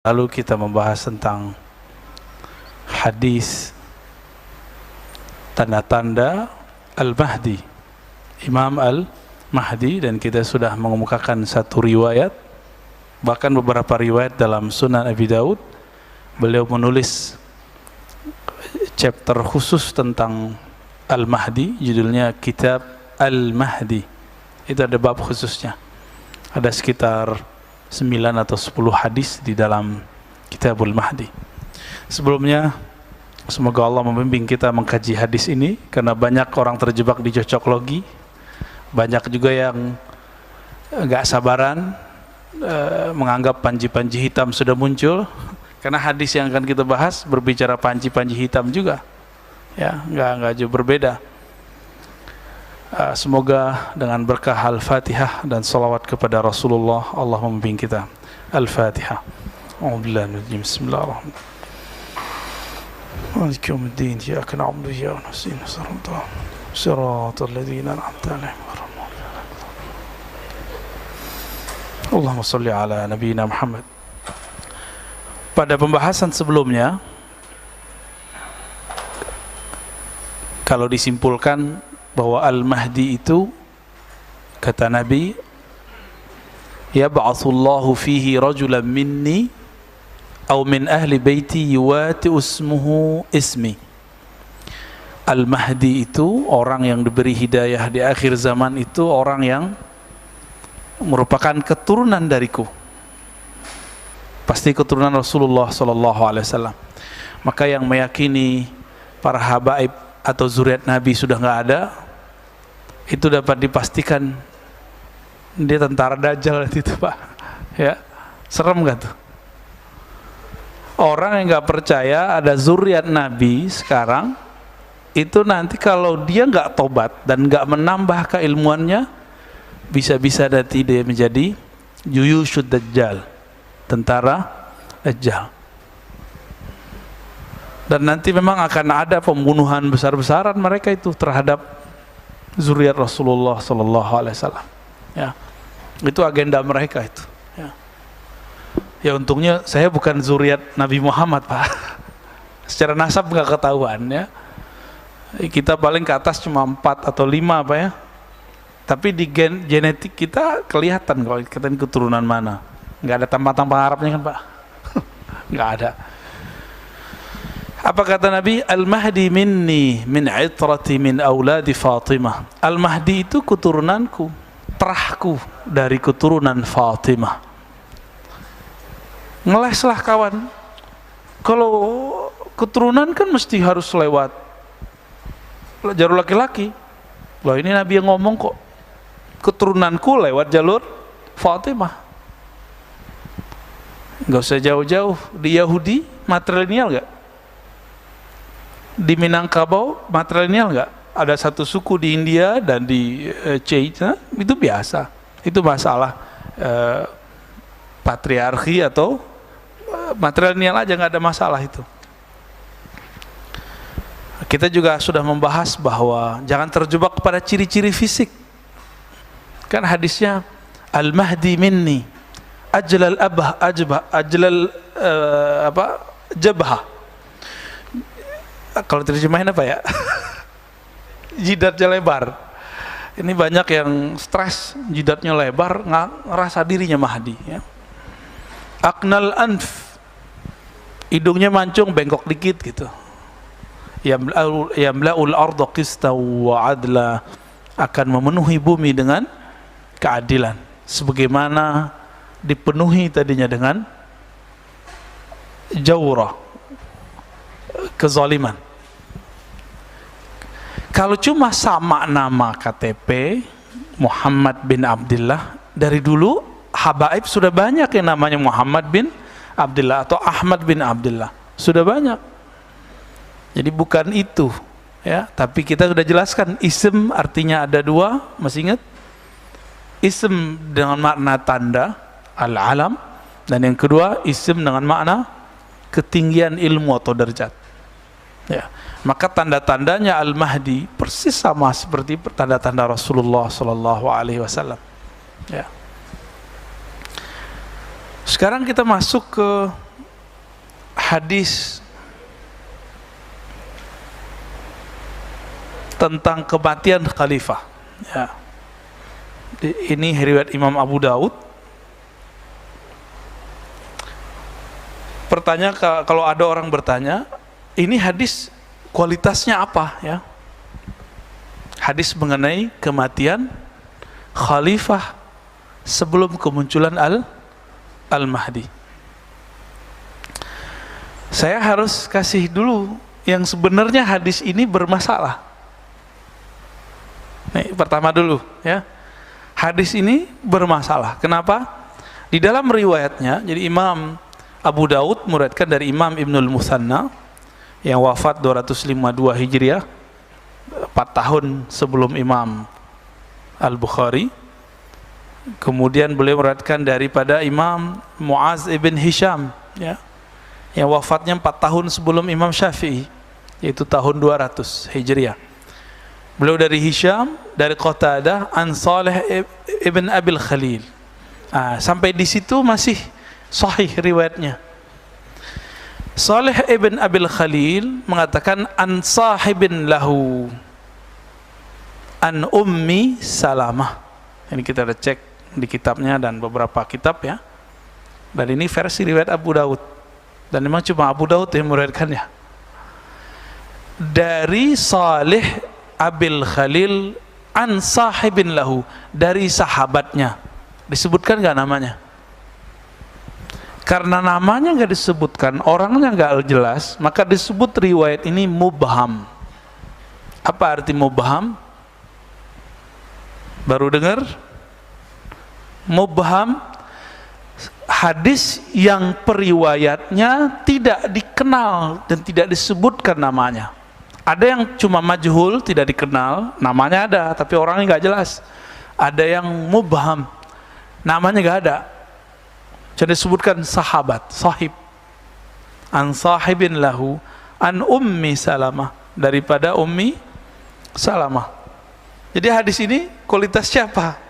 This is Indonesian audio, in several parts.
Lalu kita membahas tentang hadis tanda-tanda Al-Mahdi, Imam Al-Mahdi, dan kita sudah mengemukakan satu riwayat, bahkan beberapa riwayat dalam Sunan Abi Daud. Beliau menulis chapter khusus tentang Al-Mahdi, judulnya Kitab Al-Mahdi. Itu ada bab khususnya, ada sekitar 9 atau 10 hadis di dalam Kitabul Mahdi. Sebelumnya, semoga Allah membimbing kita mengkaji hadis ini, karena banyak orang terjebak di cocok logi, banyak juga yang gak sabaran menganggap panji-panji hitam sudah muncul, karena hadis yang akan kita bahas berbicara panji-panji hitam juga, ya, nggak jauh berbeda. Semoga dengan berkah Al-Fatihah dan salawat kepada Rasulullah, Allah membimbing kita. Al-Fatihah. Bismillahirrahmanirrahim. Maliki yaumiddin, iyyaka na'budu wa iyyaka nasta'in, shiratal ladzina an'amta 'alaihim ghairil maghdubi 'alaihim. Allahumma shalli ala nabiyyina Muhammad. Pada pembahasan sebelumnya, kalau disimpulkan bahwa Al-Mahdi itu, kata Nabi, yab'atsullahu fihi rajulan minni aw min ahli baiti yuwati ismuhu ismi. Al-Mahdi itu orang yang diberi hidayah di akhir zaman, itu orang yang merupakan keturunan dariku, pasti keturunan Rasulullah SAW. Maka yang meyakini para habaib atau zuriat Nabi sudah nggak ada, itu dapat dipastikan dia tentara Dajjal itu, Pak. Ya, serem nggak tuh? Orang yang nggak percaya ada zuriat Nabi sekarang, itu nanti kalau dia nggak tobat dan nggak menambah keilmuannya, bisa-bisa nanti dia menjadi juyushud Dajjal, tentara Dajjal. Dan nanti memang akan ada pembunuhan besar-besaran mereka itu terhadap zuriat Rasulullah SAW. Ya, itu agenda mereka itu. Ya, ya untungnya saya bukan zuriat Nabi Muhammad, Pak. Secara nasab nggak ketahuan, ya. Kita paling ke atas cuma 4 atau 5, Pak, ya. Tapi di genetik kita kelihatan kalau kita keturunan mana. Nggak ada tampang-tampang Arabnya kan, Pak? Nggak ada. Apa kata Nabi? Al-Mahdi minni min itrati min auladi Fatimah. Al-Mahdi itu keturunanku, terahku dari keturunan Fatimah. Ngeleslah kawan. Kalau keturunan kan mesti harus lewat jalur laki-laki. Loh, ini Nabi yang ngomong kok, keturunanku lewat jalur Fatimah. Nggak usah jauh-jauh. Di Yahudi matrilineal nggak? Di Minangkabau matrilineal nggak? Ada satu suku di India dan di China, itu biasa. Itu masalah patriarki atau matrilineal aja, nggak ada masalah itu. Kita juga sudah membahas bahwa jangan terjebak kepada ciri-ciri fisik. Kan hadisnya Al-Mahdi minni ajlal abah ajbah ajlal jabha. Kalau terjemahin apa ya? Jidatnya lebar. Ini banyak yang stres, jidatnya lebar, ngerasa dirinya Mahdi, ya. Aknal anf, hidungnya mancung, bengkok dikit gitu. Yamla'ul arda qista wa adla, akan memenuhi bumi dengan keadilan, sebagaimana dipenuhi tadinya dengan jawrah, kezaliman. Kalau cuma sama nama KTP Muhammad bin Abdullah, dari dulu habaib sudah banyak yang namanya Muhammad bin Abdullah atau Ahmad bin Abdullah, sudah banyak. Jadi bukan itu, ya. Tapi kita sudah jelaskan, ism artinya ada dua, masih ingat? Ism dengan makna tanda, al-alam, dan yang kedua ism dengan makna ketinggian ilmu atau derajat. Ya, maka tanda-tandanya Al-Mahdi persis sama seperti tanda-tanda Rasulullah SAW. Ya. Sekarang kita masuk ke hadis tentang kematian khalifah. Ya. Ini riwayat Imam Abu Daud. Kalau ada orang bertanya, ini hadis kualitasnya apa? Ya, hadis mengenai kematian khalifah sebelum kemunculan Al-Mahdi. Saya harus kasih dulu yang sebenarnya hadis ini bermasalah. Nih, pertama dulu ya. Hadis ini bermasalah. Kenapa? Di dalam riwayatnya, jadi Imam Abu Daud meriwayatkan dari Imam Ibnul Muthanna yang wafat 252 Hijriah, 4 tahun sebelum Imam Al-Bukhari. Kemudian beliau meriwayatkan daripada Imam Muaz ibn Hisham ya, yang wafatnya 4 tahun sebelum Imam Syafi'i, yaitu tahun 200 Hijriah. Beliau dari Hisham, dari Qatadah, an Saleh ibn Abil Khalil. Sampai di situ masih sahih riwayatnya. Saleh ibn Abil Khalil mengatakan an sahibin lahu an ummi Salamah. Ini kita udah cek di kitabnya dan beberapa kitab ya. Dan ini versi riwayat Abu Daud. Dan memang cuma Abu Daud yang meriwayatkannya. Dari Saleh Abil Khalil an sahibin lahu, dari sahabatnya. Disebutkan nggak namanya? Karena namanya nggak disebutkan, orangnya nggak jelas, maka disebut riwayat ini mubham. Apa arti mubham? Baru dengar? Mubham, hadis yang periwayatnya tidak dikenal dan tidak disebutkan namanya. Ada yang cuma majhul, tidak dikenal, namanya ada tapi orangnya nggak jelas. Ada yang mubham, namanya nggak ada, jadi disebutkan sahabat, sahib. An sahibin lahu an ummi Salamah, daripada ummi Salamah. Jadi hadis ini kualitas siapa?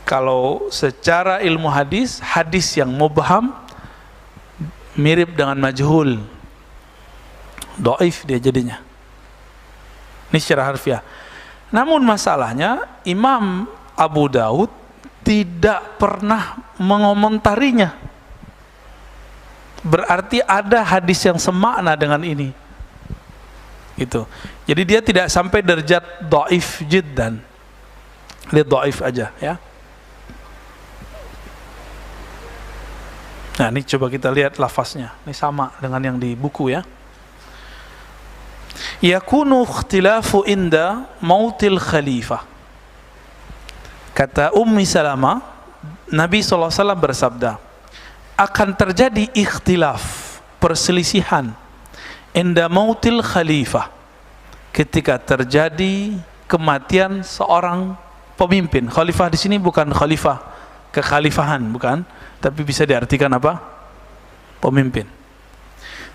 Kalau secara ilmu hadis, hadis yang mubham mirip dengan majhul, dhaif dia jadinya. Ini secara harfiah. Namun masalahnya Imam Abu Daud tidak pernah mengomentarinya. Berarti ada hadis yang semakna dengan ini. Gitu. Jadi dia tidak sampai derajat dhaif jiddan. Dia dhaif aja ya. Nah, ini coba kita lihat lafaznya. Ini sama dengan yang di buku ya. Yakunu ikhtilafu inda mautil khalifah. Kata Ummi Salamah, Nabi SAW bersabda, akan terjadi ikhtilaf, perselisihan, inda mautil khalifah, ketika terjadi kematian seorang pemimpin. Khalifah di sini bukan khalifah kekhalifahan, bukan, tapi bisa diartikan apa? Pemimpin.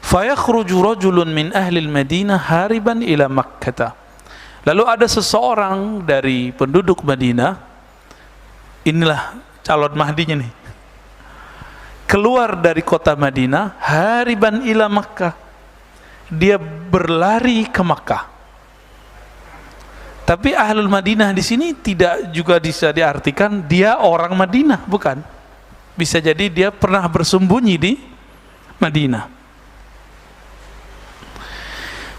Fayakhruju rajulun min ahli al-Madinah hariban ila Makkah. Lalu ada seseorang dari penduduk Madinah, inilah calon Mahdinya nih, keluar dari kota Madinah, hariban ila Makkah, dia berlari ke Makkah. Tapi ahlul Madinah di sini tidak juga bisa diartikan dia orang Madinah, bukan. Bisa jadi dia pernah bersembunyi di Madinah.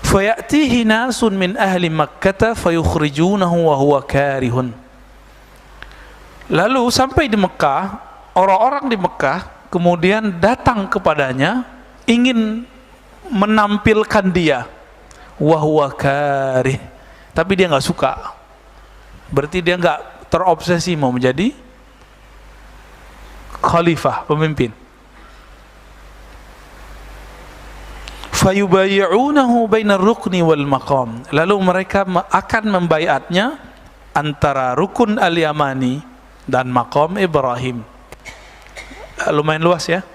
Fayatihi nasun min ahli Makkah fayukhrijunahu wa huwa karihun. Lalu sampai di Mekah, orang-orang di Mekah kemudian datang kepadanya ingin menampilkan dia, wa huwa karih, tapi dia nggak suka. Berarti dia nggak terobsesi mau menjadi khalifah, pemimpin. Fayubayi'unahu bainar rukni wal maqam. Lalu mereka akan membaiatnya antara rukun al-Yamani dan maqam Ibrahim. Lumayan luas ya.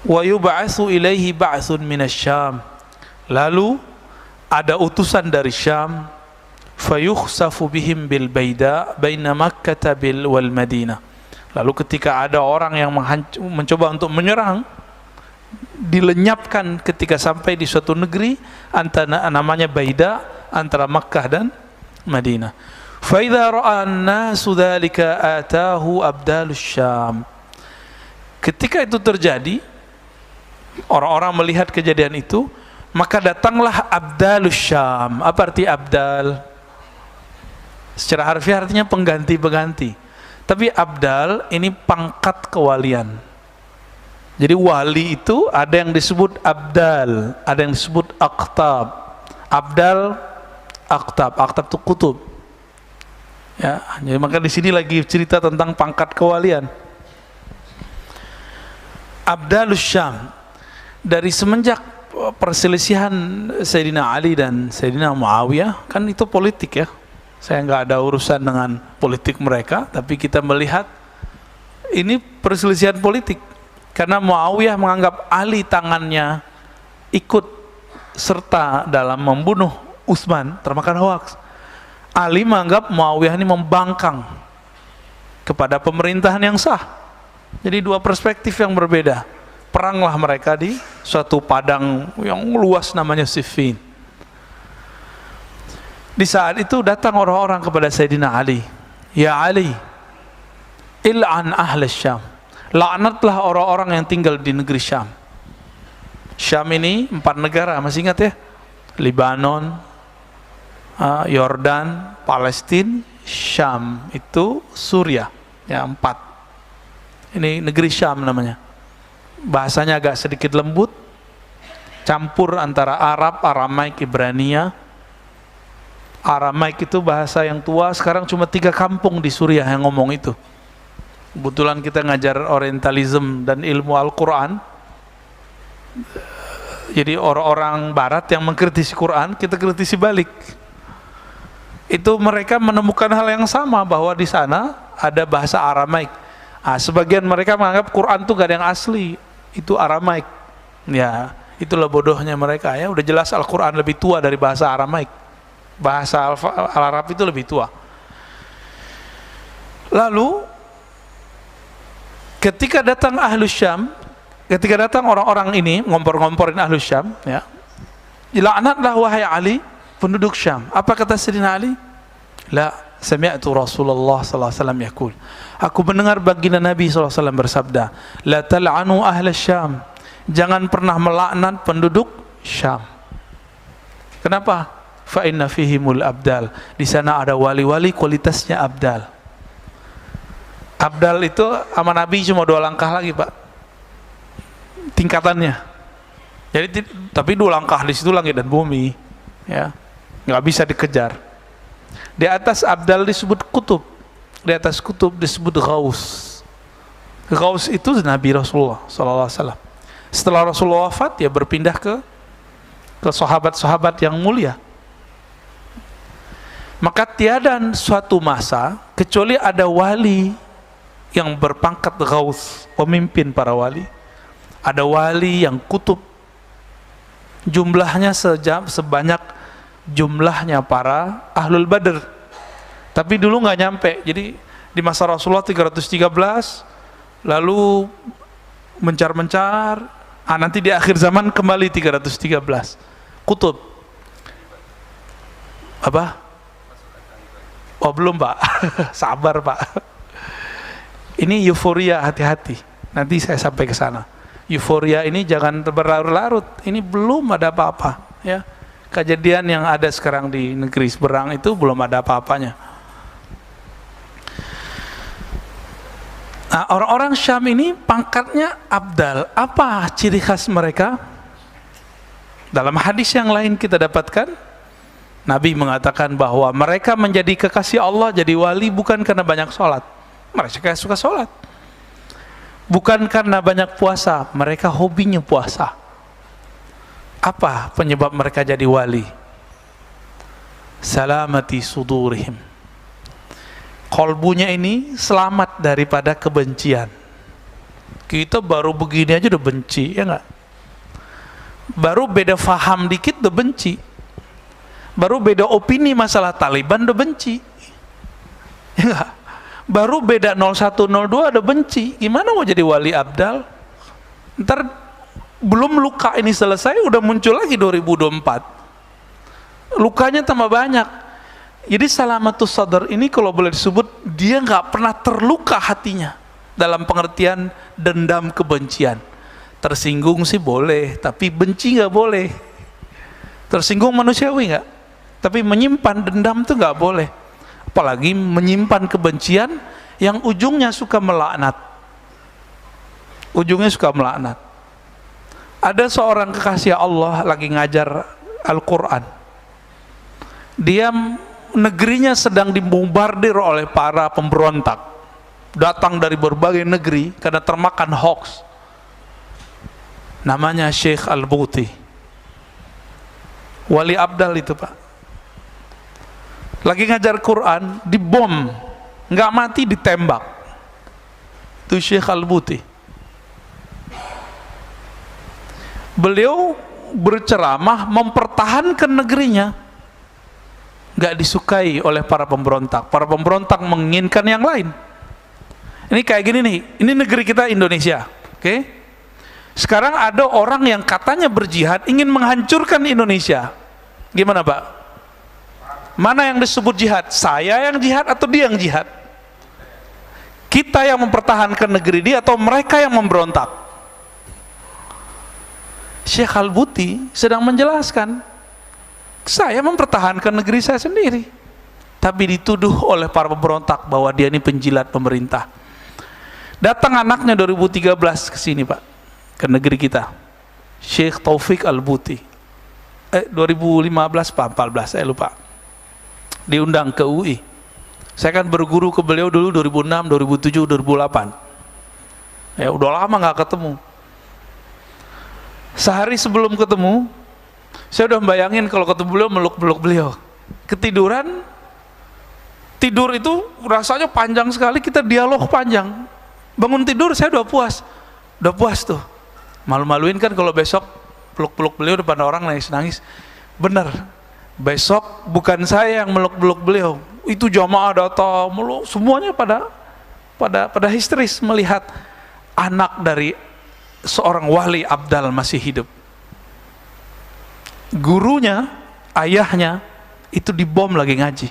Wa yub'atsu ilaihi ba'tsun minasyam. Lalu ada utusan dari Syam, fayukhsafu bihim bil baida baina Makkah wal Madinah. Lalu ketika ada orang yang mencoba untuk menyerang dilenyapkan ketika sampai di suatu negeri antara namanya Baida, antara Makkah dan Madinah. Fa idza ra'a an-nasu dzalika atahu abdalus Syam. Ketika itu terjadi, orang-orang melihat kejadian itu, maka datanglah abdalus Syam. Apa arti abdal? Secara harfiah artinya pengganti-pengganti. Tapi abdal ini pangkat kewalian. Jadi wali itu ada yang disebut abdal, ada yang disebut aqtab. Abdal, aqtab. Aqtab itu kutub. Ya, jadi maka di sini lagi cerita tentang pangkat kewalian. Abdalus Syam. Dari semenjak perselisihan Sayyidina Ali dan Sayyidina Muawiyah, kan itu politik ya. Saya nggak ada urusan dengan politik mereka, tapi kita melihat ini perselisihan politik. Karena Muawiyah menganggap Ali tangannya ikut serta dalam membunuh Utsman, termakan hoaks. Ali menganggap Muawiyah ini membangkang kepada pemerintahan yang sah. Jadi dua perspektif yang berbeda. Peranglah mereka di suatu padang yang luas namanya Siffin. Di saat itu datang orang-orang kepada Sayyidina Ali. Ya Ali, il'an ahli Syam. Laknatlah orang-orang yang tinggal di negeri Syam. Syam ini 4 negara, masih ingat ya? Libanon, Yordan, Palestina, Syam, itu Suriah, ya 4. Ini negeri Syam namanya. Bahasanya agak sedikit lembut, campur antara Arab, Aramaik, Ibrania. Aramaik itu bahasa yang tua, sekarang cuma 3 kampung di Suriah yang ngomong itu. Kebetulan kita ngajar orientalism dan ilmu Al-Quran. Jadi orang-orang barat yang mengkritisi Quran, kita kritisi balik. Itu mereka menemukan hal yang sama, bahwa di sana ada bahasa Aramaik. Sebagian mereka menganggap Quran itu gak ada yang asli, itu Aramaik. Ya, itulah bodohnya mereka ya. Udah jelas Al-Quran lebih tua dari bahasa Aramaik. Bahasa Al-Arab itu lebih tua. Lalu ketika datang Ahlus Syam, ketika datang orang-orang ini ngompor-ngomporin Ahlus Syam, ya, dilaknatlah wahai Ali, penduduk Syam. Apa kata Sayyidina Ali? La sami'tu Rasulullah sallallahu alaihi wasallam yaqul. Aku mendengar baginda Nabi sallallahu alaihi wasallam bersabda, la tal'anu ahla Syam. Jangan pernah melaknat penduduk Syam. Kenapa? Fa inna fihimul abdal. Di sana ada wali-wali kualitasnya abdal. Abdal itu sama Nabi cuma 2 langkah lagi Pak tingkatannya. Jadi tapi 2 langkah di situ langit dan bumi, ya, nggak bisa dikejar. Di atas abdal disebut kutub, di atas kutub disebut ghaus. Ghaus itu Nabi Rasulullah SAW. Setelah Rasulullah wafat, ya berpindah ke sahabat-sahabat yang mulia. Maka tiada suatu masa kecuali ada wali yang berpangkat ghaus, pemimpin para wali. Ada wali yang kutub, jumlahnya sebanyak jumlahnya para ahlul badr, tapi dulu nggak nyampe. Jadi di masa Rasulullah 313, lalu mencar-mencar, nanti di akhir zaman kembali 313 kutub. Apa? Oh belum Pak. Sabar Pak. Ini euforia, hati-hati. Nanti saya sampai ke sana. Euforia ini jangan berlarut-larut. Ini belum ada apa-apa, ya. Kejadian yang ada sekarang di negeri seberang itu belum ada apa-apanya. Nah, orang-orang Syam ini pangkatnya abdal. Apa ciri khas mereka? Dalam hadis yang lain kita dapatkan, Nabi mengatakan bahwa mereka menjadi kekasih Allah, jadi wali bukan karena banyak sholat. Mereka suka sholat. Bukan karena banyak puasa, mereka hobinya puasa. Apa penyebab mereka jadi wali? Salamati sudurihim. Kolbunya ini selamat daripada kebencian. Kita baru begini aja udah benci, ya enggak? Baru beda faham dikit udah benci. Baru beda opini masalah Taliban udah benci, ya enggak? Baru beda 01, 02 ada benci. Gimana mau jadi wali abdal? Ntar belum luka ini selesai udah muncul lagi 2024, lukanya tambah banyak. Jadi salamatus sadar ini kalau boleh disebut, dia nggak pernah terluka hatinya dalam pengertian dendam kebencian. Tersinggung sih boleh, tapi benci nggak boleh. Tersinggung manusiawi nggak, tapi menyimpan dendam itu nggak boleh. Apalagi menyimpan kebencian yang ujungnya suka melaknat. Ujungnya suka melaknat. Ada seorang kekasih Allah lagi ngajar Al-Quran. Dia negerinya sedang dibombardir oleh para pemberontak, datang dari berbagai negeri karena termakan hoax. Namanya Syekh Al-Buti, wali abdal itu Pak, lagi ngajar Quran, dibom, nggak mati ditembak. Itu Syekh Al-Buti. Beliau berceramah mempertahankan negerinya, nggak disukai oleh para pemberontak. Para pemberontak menginginkan yang lain. Ini kayak gini nih, ini negeri kita Indonesia, oke? Sekarang ada orang yang katanya berjihad ingin menghancurkan Indonesia. Gimana Pak? Mana yang disebut jihad? Saya yang jihad atau dia yang jihad? Kita yang mempertahankan negeri dia atau mereka yang memberontak? Syekh Al-Buti sedang menjelaskan, saya mempertahankan negeri saya sendiri, tapi dituduh oleh para pemberontak bahwa dia ini penjilat pemerintah. Datang anaknya 2013 ke sini Pak, ke negeri kita, Syekh Taufik Al-Buti. 2015 Pak, 14 saya lupa. Diundang ke UI. Saya kan berguru ke beliau dulu 2006, 2007, 2008. Ya udah lama nggak ketemu. Sehari sebelum ketemu, saya udah membayangin kalau ketemu beliau, meluk-meluk beliau. Ketiduran, tidur itu rasanya panjang sekali, kita dialog panjang. Bangun tidur saya udah puas tuh. Malu-maluin kan kalau besok peluk-peluk beliau depan orang nangis-nangis. Bener, besok bukan saya yang meluk-meluk beliau, itu jamaah datang, meluk, semuanya pada histeris melihat anak dari seorang wali abdal masih hidup. Gurunya, ayahnya itu dibom lagi ngaji,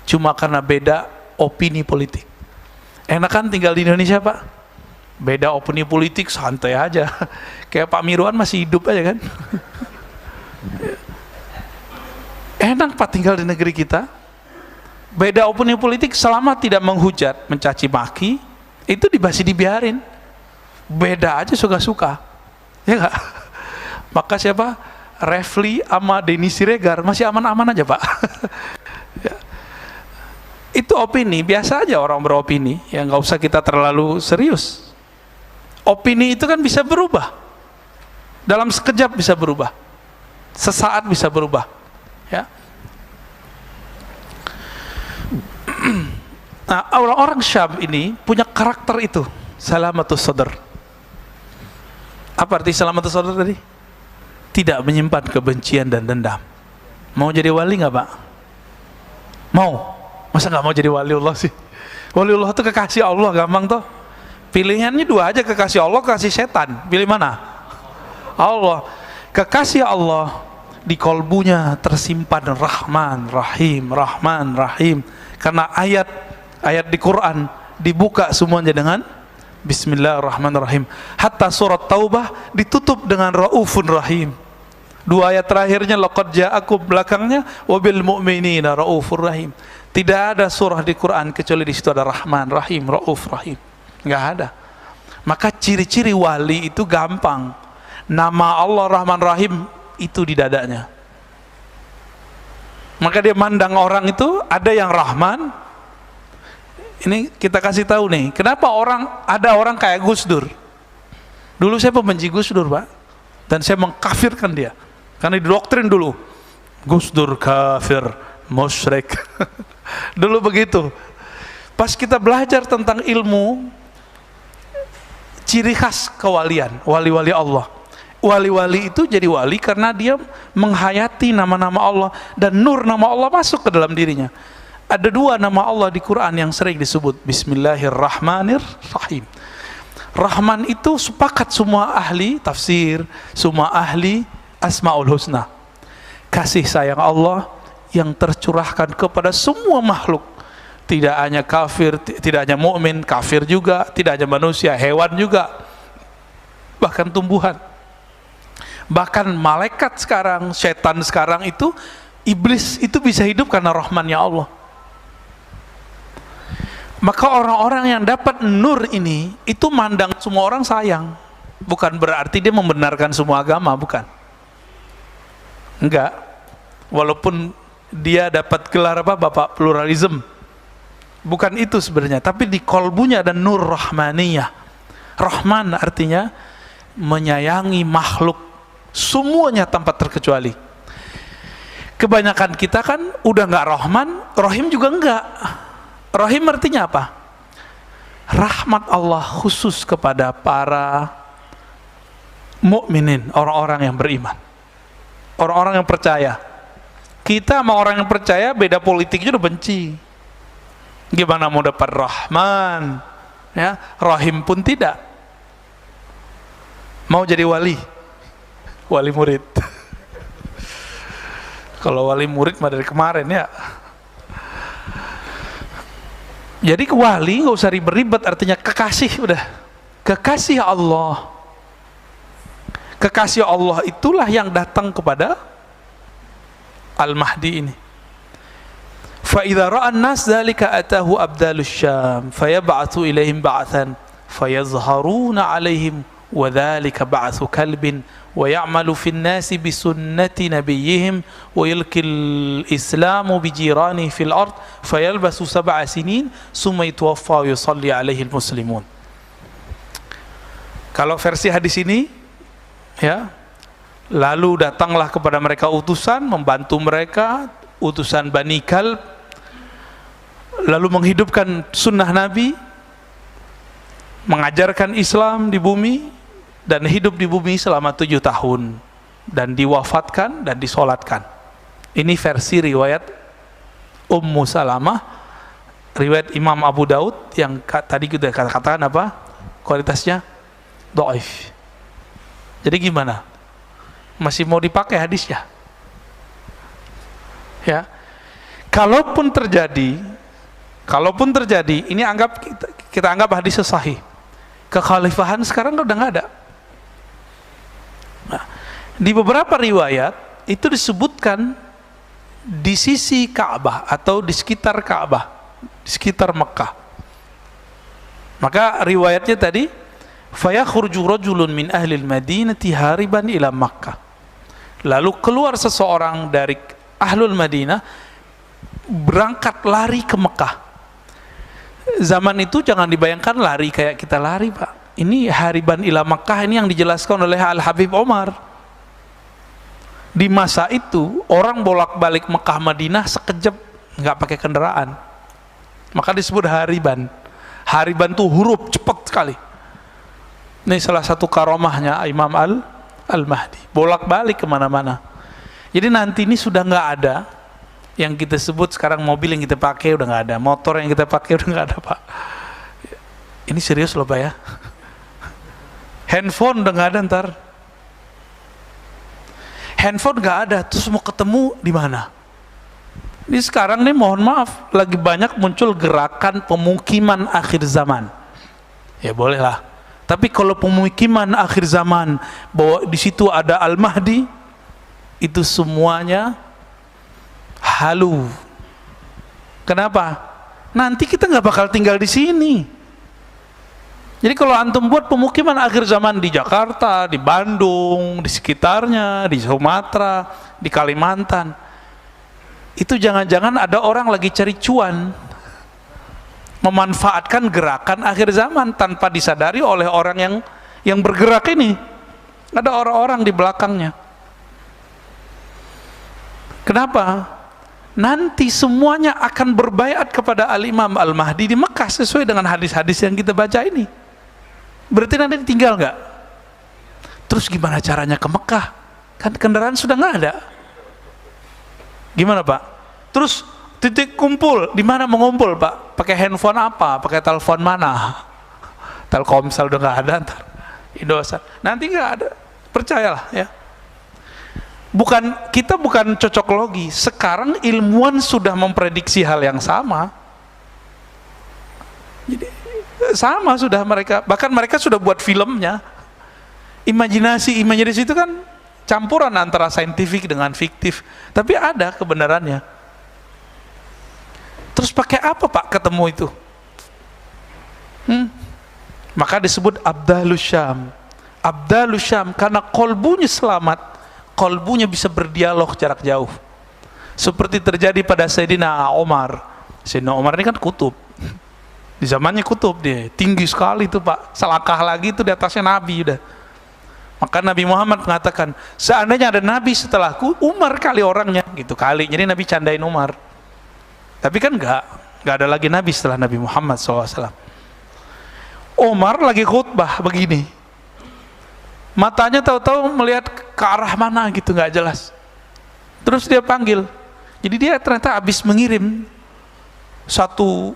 cuma karena beda opini politik. Enak kan tinggal di Indonesia Pak, beda opini politik santai aja, kayak Pak Mirwan masih hidup aja kan. Enak Pak tinggal di negeri kita, beda opini politik selama tidak menghujat, mencaci maki, itu masih dibiarin. Beda aja suka-suka, ya nggak? Maka siapa? Refli sama Denny Siregar masih aman-aman aja Pak. Ya. Itu opini, biasa aja orang beropini, ya nggak usah kita terlalu serius. Opini itu kan bisa berubah, dalam sekejap bisa berubah, sesaat bisa berubah, ya. Nah, orang-orang Syam ini punya karakter itu, salamatus sadar. Apa arti salamatus sadar tadi? Tidak menyimpan kebencian dan dendam. Mau jadi wali nggak Pak? Mau? Masa nggak mau jadi waliullah sih? Waliullah itu kekasih Allah, gampang toh. Pilihannya dua aja, kekasih Allah, kekasih setan. Pilih mana? Allah. Kekasih Allah, di kolbunya tersimpan Rahman, Rahim, Rahman, Rahim. Karena ayat di Quran dibuka semuanya dengan Bismillahirrahmanirrahim. Hatta surat Taubah ditutup dengan Raufun Rahim. Dua ayat terakhirnya laqad ja'akum, belakangnya wabil mu'minina Raufur Rahim. Tidak ada surah di Quran kecuali di situ ada Rahman, Rahim, Rauf, Rahim. Enggak ada. Maka ciri-ciri wali itu gampang. Nama Allah Rahman Rahim itu di dadanya. Maka dia mandang orang itu ada yang Rahman. Ini kita kasih tahu nih, kenapa ada orang kayak Gus Dur. Dulu saya pembenci Gus Dur Pak, dan saya mengkafirkan dia, karena didoktrin dulu, Gus Dur kafir, musyrik. Dulu begitu. Pas kita belajar tentang ilmu, ciri khas kewalian, wali-wali Allah. Wali-wali itu jadi wali karena dia menghayati nama-nama Allah, dan nur nama Allah masuk ke dalam dirinya. Ada dua nama Allah di Quran yang sering disebut, Bismillahirrahmanirrahim. Rahman itu sepakat semua ahli tafsir, semua ahli Asmaul Husna. Kasih sayang Allah yang tercurahkan kepada semua makhluk. Tidak hanya kafir, tidak hanya mukmin, kafir juga, tidak hanya manusia, hewan juga, bahkan tumbuhan. Bahkan malaikat sekarang, setan sekarang itu, iblis itu bisa hidup karena rahmannya Allah. Maka orang-orang yang dapat nur ini, itu mandang semua orang sayang. Bukan berarti dia membenarkan semua agama, bukan. Enggak. Walaupun dia dapat gelar apa, Bapak pluralisme. Bukan itu sebenarnya, tapi di kolbunya ada nur rahmaniyah. Rahman artinya menyayangi makhluk semuanya tanpa terkecuali. Kebanyakan kita kan udah enggak Rahman, Rahim juga enggak. Rahim artinya apa? Rahmat Allah khusus kepada para mukminin, orang-orang yang beriman, orang-orang yang percaya. Kita sama orang yang percaya beda politiknya udah benci. Gimana mau dapat Rahman? Ya, Rahim pun tidak. Mau jadi wali murid. Kalau wali murid mah dari kemarin ya. Jadi wali nggak usah ribet-ribet, artinya kekasih udah. Kekasih Allah. Kekasih Allah itulah yang datang kepada Al-Mahdi ini. Fa idza ra'a an-nas dzalika atahu abdalus syam fayab'athu ilaihim ba'than fayazharuna 'alaihim wa dzalika ba'thu kalbin wa ya'malu fin nasi bi sunnati nabiyyihim wa yulkil islamu bi jiranihi fil ard fayalbasu 7 sinin summa yatawaffa wa yusalli alaihi muslimun. Kalau versi hadis ini ya, lalu datanglah kepada mereka utusan membantu mereka, utusan Bani Kalb, lalu menghidupkan sunnah Nabi, mengajarkan Islam di bumi, dan hidup di bumi selama 7 tahun, dan diwafatkan dan disolatkan. Ini versi riwayat Ummu Salamah, riwayat Imam Abu Daud yang tadi kita katakan apa? Kualitasnya dhaif. Jadi gimana? Masih mau dipakai hadisnya? Ya. Kalaupun terjadi, ini kita anggap hadis sahih. Kekhalifahan sekarang udah nggak ada. Nah, di beberapa riwayat itu disebutkan di sisi Ka'bah atau di sekitar Ka'bah, di sekitar Mekah. Maka riwayatnya tadi, fayakhruju rajulun min ahli al-Madinati hariban ila Makkah. Lalu keluar seseorang dari ahlul Madinah berangkat lari ke Mekah. Zaman itu jangan dibayangkan lari kayak kita lari, Pak. Ini hariban ila Makkah, ini yang dijelaskan oleh Al-Habib Omar. Di masa itu orang bolak-balik Mekah Madinah sekejap, nggak pakai kendaraan. Maka disebut hariban. Hariban tuh huruf cepat sekali. Ini salah satu karomahnya Imam Al-Mahdi, bolak-balik kemana-mana. Jadi nanti ini sudah nggak ada yang kita sebut sekarang, mobil yang kita pakai udah nggak ada, motor yang kita pakai udah nggak ada, Pak. Ini serius loh, Pak ya. Handphone udah nggak ada ntar. Handphone nggak ada, terus mau ketemu di mana? Ini sekarang nih, mohon maaf, lagi banyak muncul gerakan pemukiman akhir zaman. Ya bolehlah. Tapi kalau pemukiman akhir zaman bahwa di situ ada Al-Mahdi, itu semuanya halu. Kenapa? Nanti kita nggak bakal tinggal di sini. Jadi kalau antum buat pemukiman akhir zaman di Jakarta, di Bandung, di sekitarnya, di Sumatera, di Kalimantan, itu jangan-jangan ada orang lagi cari cuan, memanfaatkan gerakan akhir zaman tanpa disadari oleh orang yang bergerak ini. Ada orang-orang di belakangnya. Kenapa? Nanti semuanya akan berbaiat kepada Al-Imam Al-Mahdi di Mekah sesuai dengan hadis-hadis yang kita baca ini. Berarti nanti tinggal nggak? Terus gimana caranya ke Mekah? Kan kendaraan sudah nggak ada. Gimana, Pak? Terus titik kumpul, di mana mengumpul, Pak? Pakai handphone apa? Pakai telepon mana? Telkomsel udah nggak ada, ntar Indosat nanti nggak ada, percayalah ya. Kita bukan cocok logi. Sekarang ilmuwan sudah memprediksi hal yang sama. Jadi sama sudah mereka, bahkan mereka sudah buat filmnya. Imajinasi itu kan campuran antara saintifik dengan fiktif, tapi ada kebenarannya. Terus pakai apa Pak ketemu itu? Maka disebut Abdalus Syam. Abdalus Syam karena kolbunya selamat, kolbunya bisa berdialog jarak jauh. Seperti terjadi pada Sayyidina Umar. Sayyidina Umar ini kan kutub. Di zamannya kutub dia, tinggi sekali itu Pak. Selangkah lagi itu di atasnya Nabi udah. Maka Nabi Muhammad mengatakan, seandainya ada Nabi setelahku, Umar kali orangnya, gitu kali. Jadi Nabi candain Umar. Tapi kan enggak ada lagi Nabi setelah Nabi Muhammad SAW. Umar lagi khutbah begini, matanya tahu-tahu melihat ke arah mana gitu, nggak jelas. Terus dia panggil. Jadi dia ternyata habis mengirim satu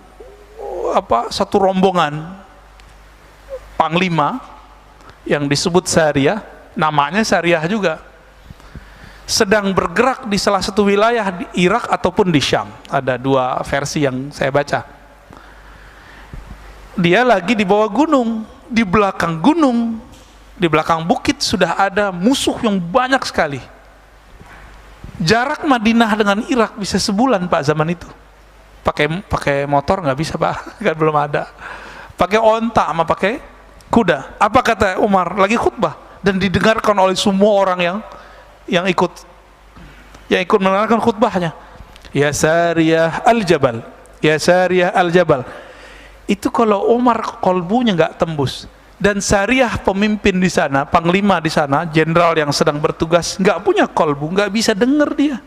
rombongan panglima yang disebut Sariyah, namanya Sariyah juga, sedang bergerak di salah satu wilayah di Irak ataupun di Syam. Ada dua versi yang saya baca. Dia lagi di bawah gunung, di belakang gunung, di belakang bukit sudah ada musuh yang banyak sekali. Jarak Madinah dengan Irak bisa sebulan Pak zaman itu. Pakai motor nggak bisa Pak, kan belum ada. Pakai onta sama pakai kuda. Apa kata Umar? Lagi khutbah dan didengarkan oleh semua orang yang ikut mendengarkan khutbahnya. Ya Sariyah al-Jabal, ya Sariyah al-Jabal. Itu kalau Umar kolbunya nggak tembus, dan Sariyah pemimpin di sana, panglima di sana, jenderal yang sedang bertugas, nggak punya kolbu, nggak bisa dengar dia.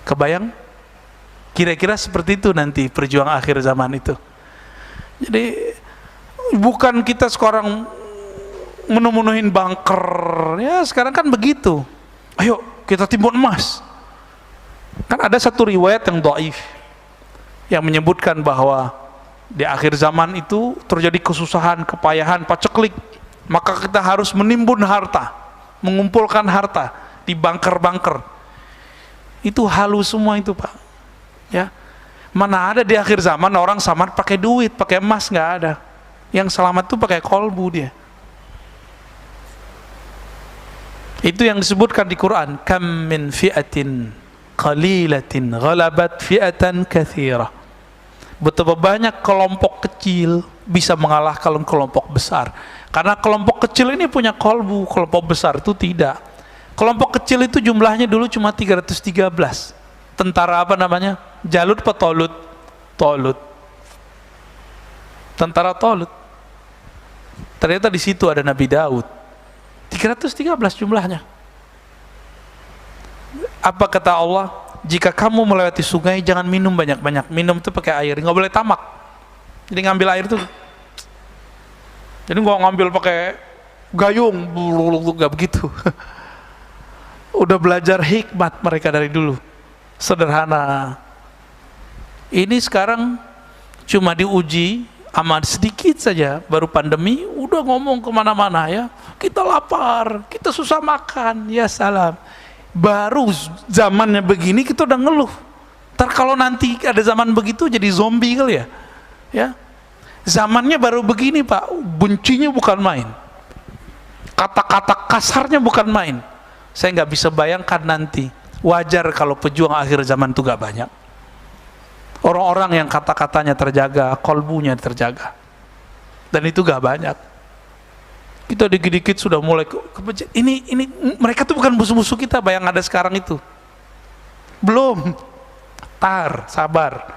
Kebayang? Kira-kira seperti itu nanti perjuangan akhir zaman itu. Jadi bukan kita sekarang menemunuhin bunker, ya sekarang kan begitu. Ayo kita timbun emas. Kan ada satu riwayat yang dhaif yang menyebutkan bahwa di akhir zaman itu terjadi kesusahan, kepayahan, paceklik, maka kita harus menimbun harta, mengumpulkan harta di bunker-bunker. Itu halus semua itu Pak. Ya, mana ada di akhir zaman orang selamat pakai duit, pakai emas, nggak ada. Yang selamat itu pakai kolbu dia. Itu yang disebutkan di Quran, kam min fi'atin qalilatin ghalabat fi'atan katsirah. Betapa banyak kelompok kecil bisa mengalahkan kelompok besar. Karena kelompok kecil ini punya kolbu, kelompok besar itu tidak. Kelompok kecil itu jumlahnya dulu cuma 313. Tentara apa namanya? Jalut atau Tolut? Tolut. Tentara Tolut. Ternyata di situ ada Nabi Daud. 313 jumlahnya. Apa kata Allah? Jika kamu melewati sungai, jangan minum banyak-banyak. Minum itu pakai air, nggak boleh tamak. Jadi ngambil air itu, jadi nggak ngambil pakai gayung, nggak begitu. Udah belajar hikmat mereka dari dulu, sederhana. Ini sekarang cuma diuji amat sedikit saja, baru pandemi, udah ngomong kemana-mana ya. Kita lapar, kita susah makan, ya salam. Baru zamannya begini kita udah ngeluh. Ntar kalau nanti ada zaman begitu jadi zombie kali ya. Ya, zamannya baru begini Pak, bencinya bukan main, kata-kata kasarnya bukan main. Saya nggak bisa bayangkan nanti. Wajar kalau pejuang akhir zaman itu gak banyak. Orang-orang yang kata-katanya terjaga, kolbunya terjaga, dan itu gak banyak. Kita dikit-dikit sudah mulai ini mereka tuh bukan musuh-musuh kita, bayang ada sekarang itu. Belum. Sabar.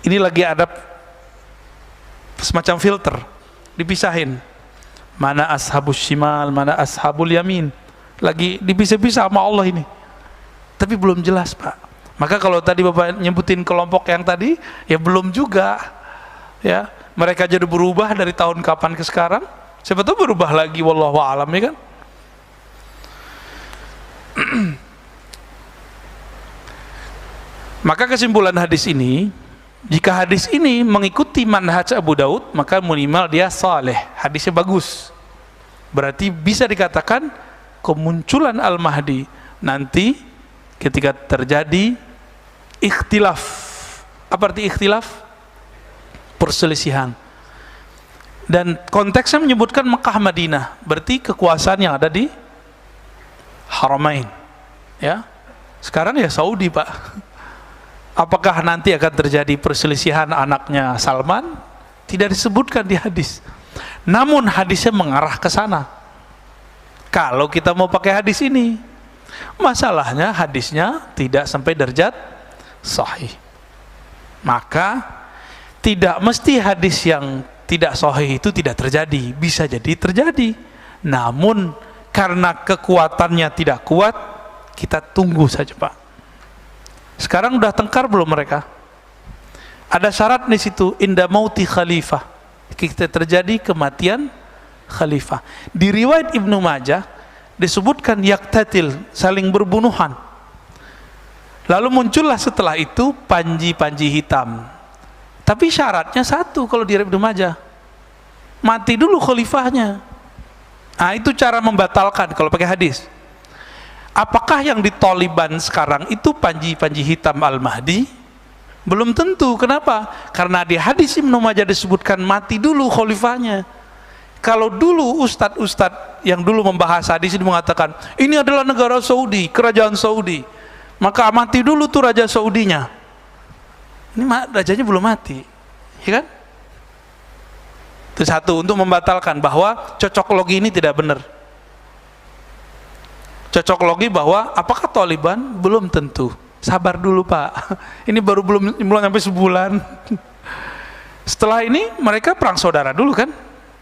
Ini lagi ada semacam filter, dipisahin. Mana ashabus shimal, mana ashabul yamin. Lagi dipisah-pisah sama Allah ini. Tapi belum jelas, Pak. Maka kalau tadi Bapak nyebutin kelompok yang tadi, ya belum juga. Ya, mereka jadi berubah dari tahun kapan ke sekarang. Siapa tahu berubah lagi, wallahu a'lam, ya kan? Maka kesimpulan hadis ini, Jika hadis ini mengikuti manhaj Abu Daud, maka minimal dia saleh, hadisnya bagus. Berarti bisa dikatakan kemunculan Al-Mahdi nanti ketika terjadi ikhtilaf. Apa arti ikhtilaf? Perselisihan. Dan konteksnya menyebutkan Mekah Madinah, berarti kekuasaan yang ada di Haramain. Ya. Sekarang ya Saudi, Pak. Apakah nanti akan terjadi perselisihan anaknya Salman? Tidak disebutkan di hadis. Namun hadisnya mengarah ke sana. Kalau kita mau pakai hadis ini, masalahnya hadisnya tidak sampai derajat sahih. Maka tidak mesti hadis yang tidak sahih itu tidak terjadi, bisa jadi terjadi. Namun karena kekuatannya tidak kuat, kita tunggu saja, Pak. Sekarang udah tengkar belum mereka? Ada syarat di situ, inda mauti khalifah. Kita terjadi kematian khalifah. Di riwayat Ibnu Majah disebutkan yaktatil, saling berbunuhan. Lalu muncullah setelah itu panji-panji hitam. Tapi syaratnya satu kalau di riwayat Ibnu Majah. Mati dulu khalifahnya. Nah, itu cara membatalkan kalau pakai hadis. Apakah yang di Taliban sekarang itu panji-panji hitam Al-Mahdi? Belum tentu. Kenapa? Karena di hadis Ibnu Majah disebutkan mati dulu khalifahnya. Kalau dulu ustadz-ustadz yang dulu membahas hadis ini mengatakan ini adalah negara Saudi, kerajaan Saudi, maka mati dulu tuh raja Saudinya. Ini rajanya belum mati, ya kan? Itu satu, untuk membatalkan bahwa cocok logi ini tidak benar. Cocok logi bahwa apakah Taliban? Belum tentu. Sabar dulu, Pak. Ini baru belum sampai sebulan. Setelah ini mereka perang saudara dulu kan?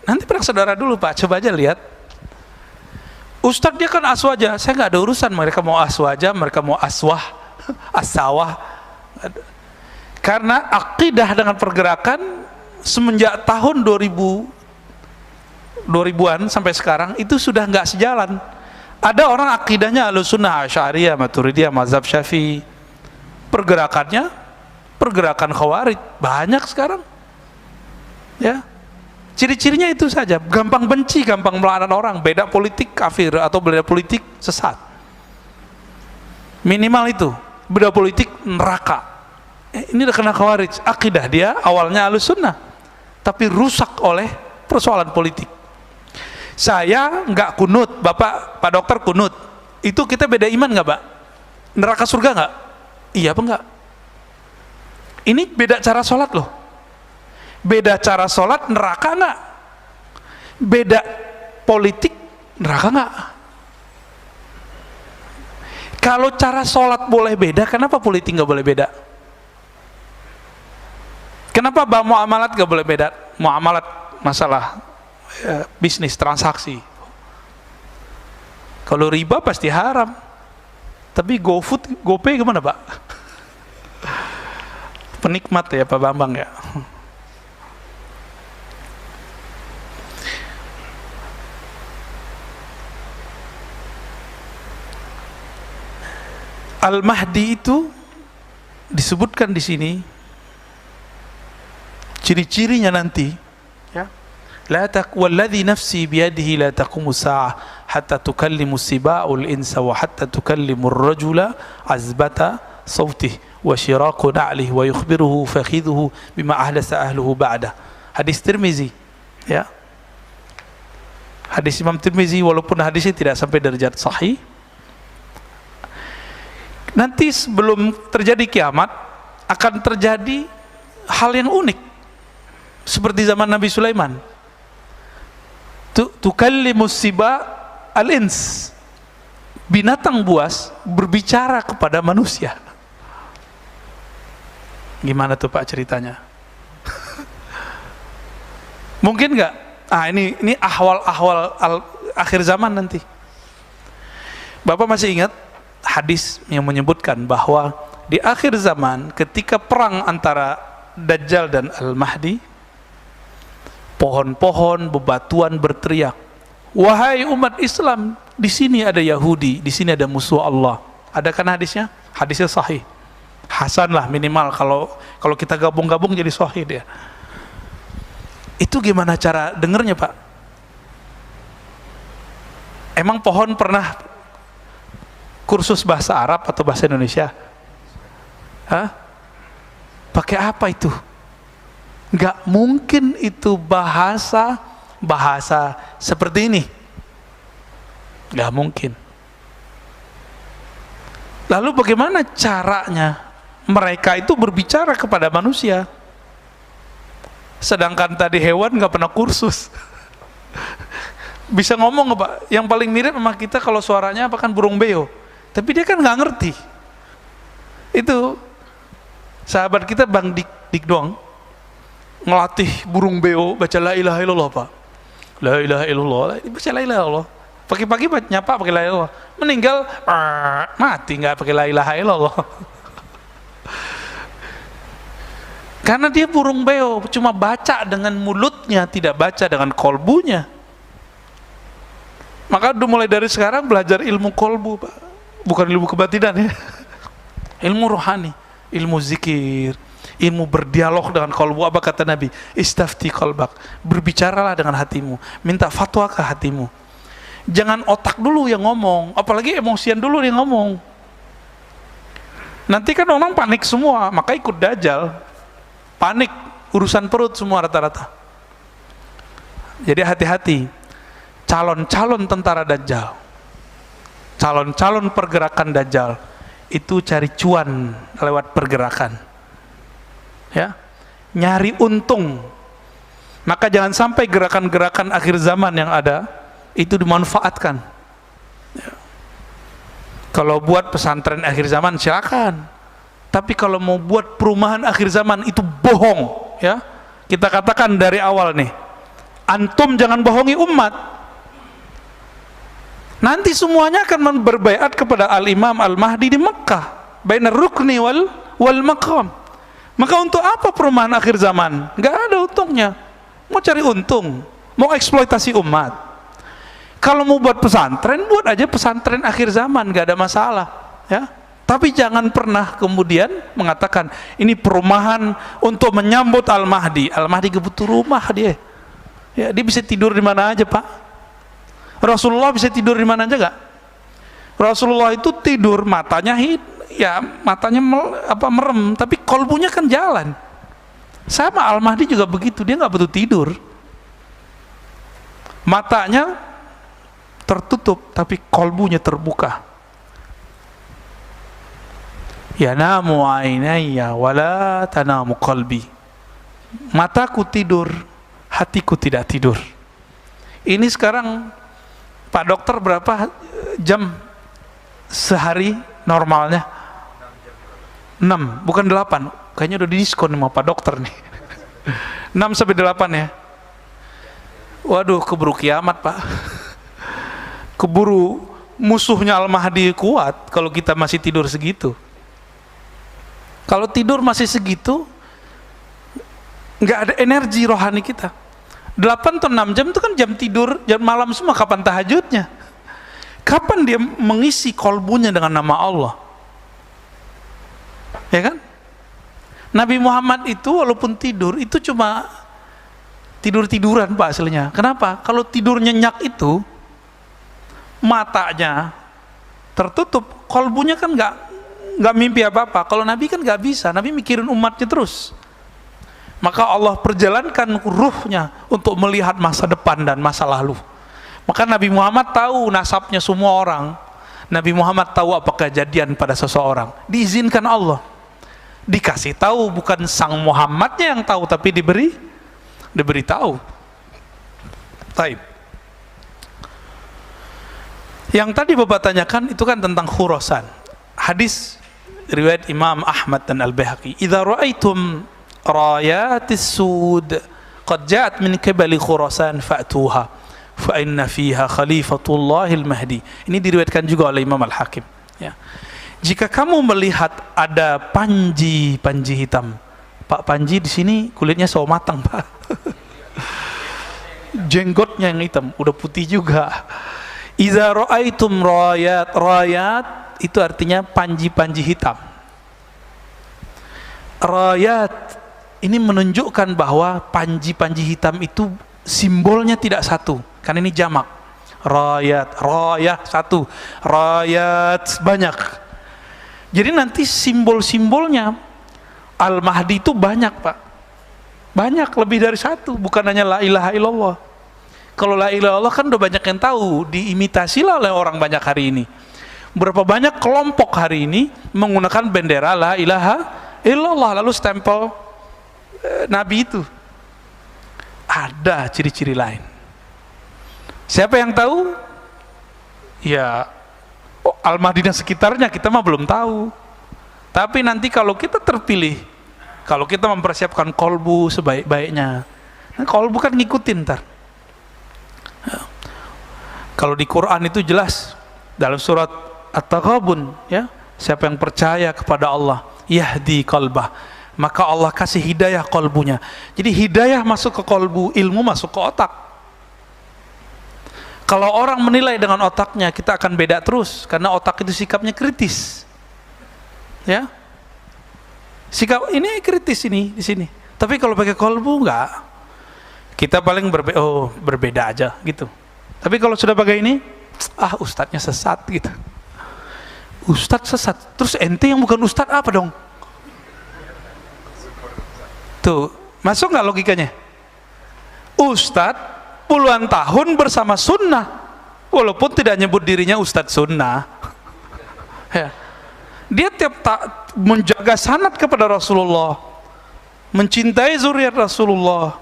Nanti perang saudara dulu, Pak. Coba aja lihat. Ustadz dia kan aswaja. Saya nggak ada urusan. Mereka mau aswaja, mereka mau aswah, asawah. Karena akidah dengan pergerakan semenjak tahun 2000-an sampai sekarang itu sudah nggak sejalan. Ada orang akidahnya Ahlussunnah, Asy'ariyah, Maturidiyah, mazhab Syafi'i. Pergerakannya pergerakan Khawarij banyak sekarang. Ya. Ciri-cirinya itu saja, gampang benci, gampang melaknat orang, beda politik kafir atau beda politik sesat. Minimal itu, beda politik neraka. Ini udah kena Khawarij. Akidah dia awalnya Ahlussunnah, tapi rusak oleh persoalan politik. Saya nggak kunut, Bapak, Pak Dokter kunut. Itu kita beda iman nggak, Pak? Neraka surga nggak? Iya apa nggak? Ini beda cara sholat loh. Beda cara sholat, neraka nggak? Beda politik, neraka nggak? Kalau cara sholat boleh beda, kenapa politik nggak boleh beda? Kenapa muamalat nggak boleh beda? Muamalat masalah bisnis, transaksi. Kalau riba pasti haram. Tapi GoFood, GoPay gimana, Pak? Penikmat ya Pak Bambang ya. Al-Mahdi itu disebutkan di sini ciri-cirinya nanti, ya. Walladzi nafsi biyadihi la taqumu sa'ah hatta tukallimu siba'ul insa wa hatta tukallimu ar-rajula azbata sawtihi wa shiraqu na'lihi wa yukhbiruhu fakhidhuhu bima ahdasa ahluhu ba'da. Hadis Tirmizi, ya. Hadis Imam Tirmizi, walaupun hadisnya tidak sampai derajat sahih. Nanti sebelum terjadi kiamat akan terjadi hal yang unik seperti zaman Nabi Sulaiman. Tukallimus siba al-ins, binatang buas berbicara kepada manusia. Gimana tuh Pak ceritanya? Mungkin nggak? Ini ahwal-ahwal akhir zaman nanti. Bapak masih ingat hadis yang menyebutkan bahwa di akhir zaman ketika perang antara Dajjal dan Al-Mahdi, pohon-pohon bebatuan berteriak, wahai umat Islam, di sini ada Yahudi, di sini ada musuh Allah. Ada kan hadisnya? Hadisnya sahih. Hasan lah minimal, kalau kita gabung-gabung jadi sahih dia. Itu gimana cara dengernya, Pak? Emang pohon pernah kursus bahasa Arab atau bahasa Indonesia? Hah? Pakai apa itu? Nggak mungkin itu bahasa seperti ini. Nggak mungkin. Lalu bagaimana caranya mereka itu berbicara kepada manusia? Sedangkan tadi hewan nggak pernah kursus. Bisa ngomong nggak, Pak? Yang paling mirip sama kita kalau suaranya apa kan burung beo. Tapi dia kan nggak ngerti. Itu sahabat kita Bang Dik doang ngelatih burung beo baca la ilaha illallah, Pak. La ilaha illallah, baca la ilaha illallah. Pagi-pagi nyapa pakai la ilaha illallah. Meninggal mati nggak pakai la ilaha illallah. Karena dia burung beo, cuma baca dengan mulutnya, tidak baca dengan kolbunya. Maka udah mulai dari sekarang belajar ilmu kolbu, Pak. Bukan ilmu kebatinan ya. Ilmu rohani, ilmu zikir, ilmu berdialog dengan kolbu. Apa kata Nabi? Istafti kolbak, berbicaralah dengan hatimu, minta fatwa ke hatimu. Jangan otak dulu yang ngomong, apalagi emosian dulu yang ngomong. Nanti kan orang panik semua, maka ikut dajjal. Panik, urusan perut semua rata-rata. Jadi hati-hati. Calon-calon tentara dajjal, calon-calon pergerakan dajjal itu cari cuan lewat pergerakan, ya, nyari untung. Maka jangan sampai gerakan-gerakan akhir zaman yang ada itu dimanfaatkan, ya. Kalau buat pesantren akhir zaman silakan, tapi kalau mau buat perumahan akhir zaman itu bohong, ya. Kita katakan dari awal nih, antum jangan bohongi umat. Nanti semuanya akan berbaiat kepada Al-Imam Al-Mahdi di Mekah, bainar rukni wal maqam. Maka untuk apa perumahan akhir zaman? Nggak ada untungnya. Mau cari untung, mau eksploitasi umat. Kalau mau buat pesantren, buat aja pesantren akhir zaman, nggak ada masalah, ya. Tapi jangan pernah kemudian mengatakan ini perumahan untuk menyambut Al-Mahdi. Al-Mahdi kebutuh rumah dia. Ya, dia bisa tidur di mana aja, Pak. Rasulullah bisa tidur di mana aja gak? Rasulullah itu tidur matanya merem, tapi kolbunya kan jalan. Sama Al-Mahdi juga begitu, dia nggak butuh tidur. Matanya tertutup, tapi kolbunya terbuka. Ya namu ainaya wala tanamu qalbi. Mataku tidur, hatiku tidak tidur. Ini sekarang Pak dokter berapa jam sehari normalnya? 6, bukan 8. Kayaknya udah didiskon sama Pak dokter nih. 6 sampai 8 ya. Waduh, keburu kiamat, Pak. Keburu musuhnya Al-Mahdi kuat kalau kita masih tidur segitu. Kalau tidur masih segitu, nggak ada energi rohani kita. 8 atau 6 jam itu kan jam tidur, jam malam semua. Kapan tahajudnya? Kapan dia mengisi kolbunya dengan nama Allah? Ya kan? Nabi Muhammad itu walaupun tidur, itu cuma tidur-tiduran, Pak, aslinya. Kenapa? Kalau tidur nyenyak itu, matanya tertutup, kolbunya kan nggak mimpi apa-apa. Kalau Nabi kan nggak bisa, Nabi mikirin umatnya terus. Maka Allah perjalankan ruhnya untuk melihat masa depan dan masa lalu. Maka Nabi Muhammad tahu nasabnya semua orang. Nabi Muhammad tahu apa kejadian pada seseorang. Diizinkan Allah. Dikasih tahu, bukan sang Muhammadnya yang tahu, tapi diberi tahu. Taib. Yang tadi Bapak tanyakan itu kan tentang Khurasan. Hadis riwayat Imam Ahmad dan Al-Baihaqi. Idza ra'aitum rayatis sud qad ja'at min qibali Khurasan fa'tuha fa inna fiha Khalifatullahil Mahdi. Ini diriwayatkan juga oleh Imam Al-Hakim, ya. Jika kamu melihat ada panji hitam, Pak, panji di sini kulitnya sawo matang, Pak. Jenggotnya yang hitam, udah putih juga. Iza ra'aitum rayat itu artinya panji hitam. Rayat ini menunjukkan bahwa panji-panji hitam itu simbolnya tidak satu, kan ini jamak. Rayat, rayah satu, rayat banyak. Jadi nanti simbol-simbolnya Al-Mahdi itu banyak, Pak. Banyak, lebih dari satu, bukan hanya la ilaha illallah. Kalau la ilaha illallah kan udah banyak yang tahu, diimitasilah oleh orang banyak hari ini. Berapa banyak kelompok hari ini menggunakan bendera la ilaha illallah, lalu stempel Nabi itu. Ada ciri-ciri lain. Siapa yang tahu? Ya Al-Mahdi dan sekitarnya, kita mah belum tahu. Tapi nanti kalau kita terpilih, kalau kita mempersiapkan kolbu sebaik-baiknya, kolbu kan ngikutin ntar. Kalau di Quran itu jelas dalam surat At-Taghabun, ya, siapa yang percaya kepada Allah, yahdi qalbah, maka Allah kasih hidayah kolbunya. Jadi hidayah masuk ke kolbu, ilmu masuk ke otak. Kalau orang menilai dengan otaknya, kita akan beda terus, karena otak itu sikapnya kritis. Ya, sikap ini kritis ini di sini. Tapi kalau pakai kolbu enggak, kita paling berbeda aja gitu. Tapi kalau sudah pakai ini, ustadznya sesat gitu. Ustadz sesat, terus ente yang bukan ustadz apa dong? Tuh, masuk nggak logikanya? Ustadz puluhan tahun bersama sunnah, walaupun tidak nyebut dirinya ustadz sunnah. Ya. Dia tiap menjaga sanad kepada Rasulullah, mencintai zuriat Rasulullah,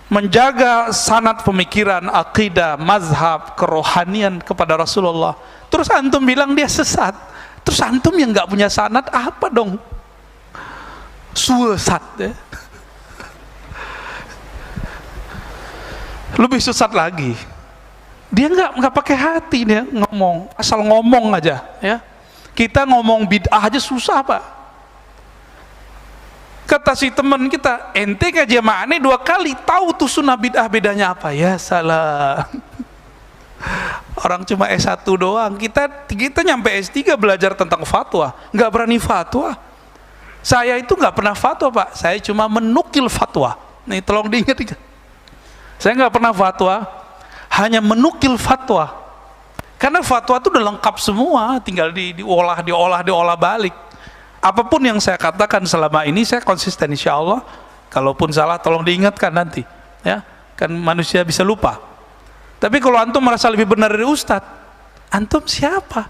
menjaga sanad pemikiran, akidah, mazhab, kerohanian kepada Rasulullah. Terus antum bilang dia sesat. Terus antum yang nggak punya sanad apa dong? Sesat ya. Lebih sesat lagi. Dia nggak pakai hati, dia ngomong, asal ngomong aja ya. Kita ngomong bid'ah aja susah, Pak. Kata si teman kita, ente ngaji sama aneh 2 kali, tahu tuh sunnah bid'ah bedanya apa? Ya salah. Orang cuma S1 doang, kita nyampe S3 belajar tentang fatwa, nggak berani fatwa. Saya itu nggak pernah fatwa, Pak. Saya cuma menukil fatwa. Nih tolong diingat. Saya nggak pernah fatwa, hanya menukil fatwa. Karena fatwa itu udah lengkap semua, tinggal diolah balik. Apapun yang saya katakan selama ini saya konsisten insya Allah. Kalaupun salah tolong diingatkan nanti, ya. Kan manusia bisa lupa. Tapi kalau antum merasa lebih benar dari ustadz, antum siapa?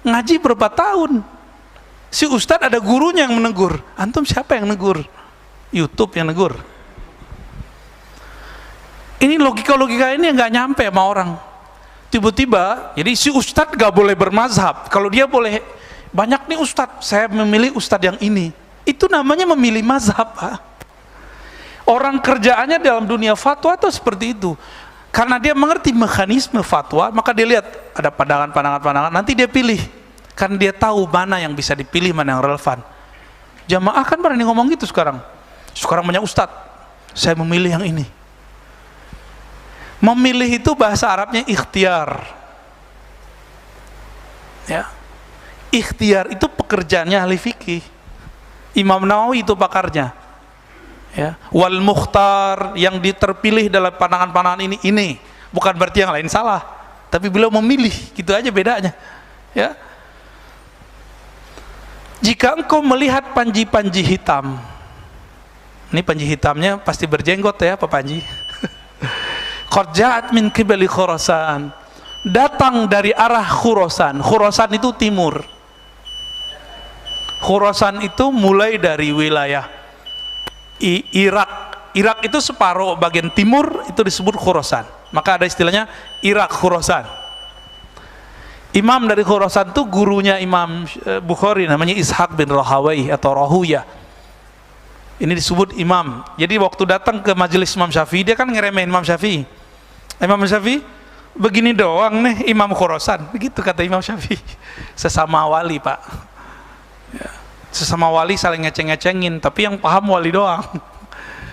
Ngaji berapa tahun? Si ustadz ada gurunya yang menegur. Antum siapa yang negur? YouTube yang negur. Ini logika-logika ini yang nggak nyampe sama orang. Tiba-tiba, jadi si ustadz gak boleh bermazhab. Kalau dia boleh, banyak nih ustadz, saya memilih ustadz yang ini. Itu namanya memilih mazhab, Pak. Orang kerjaannya dalam dunia fatwa itu seperti itu. Karena dia mengerti mekanisme fatwa, maka dia lihat ada pandangan-pandangan, nanti dia pilih. Karena dia tahu mana yang bisa dipilih, mana yang relevan. Jamaah kan berani ngomong gitu sekarang. Sekarang banyak ustadz, saya memilih yang ini. Memilih itu bahasa Arabnya ikhtiar. Ya. Ikhtiar itu pekerjaannya ahli fikih. Imam Nawawi itu pakarnya. Ya. Wal mukhtar, yang diterpilih dalam pandangan-pandangan ini. Bukan berarti yang lain salah, tapi beliau memilih, gitu aja bedanya. Ya. Jika engkau melihat panji-panji hitam, ini panji hitamnya pasti berjenggot ya Pak Panji. Qad ja'at min qibali Khurasan, datang dari arah Khurasan. Khurasan itu timur. Khurasan itu mulai dari wilayah Irak. Irak itu separuh bagian timur itu disebut Khurasan. Maka ada istilahnya Irak Khurasan. Imam dari Khurasan itu gurunya Imam Bukhari, namanya Ishaq bin Rahawai atau Rahuyah. Ini disebut imam. Jadi waktu datang ke majelis Imam Syafi'i, dia kan ngeremehin Imam Syafi'i. Imam Syafi'i begini doang nih Imam Khurasan, begitu kata Imam Syafi'i. Sesama wali, Pak. Ya. Sesama wali saling ngeceng-ngecengin, tapi yang paham wali doang.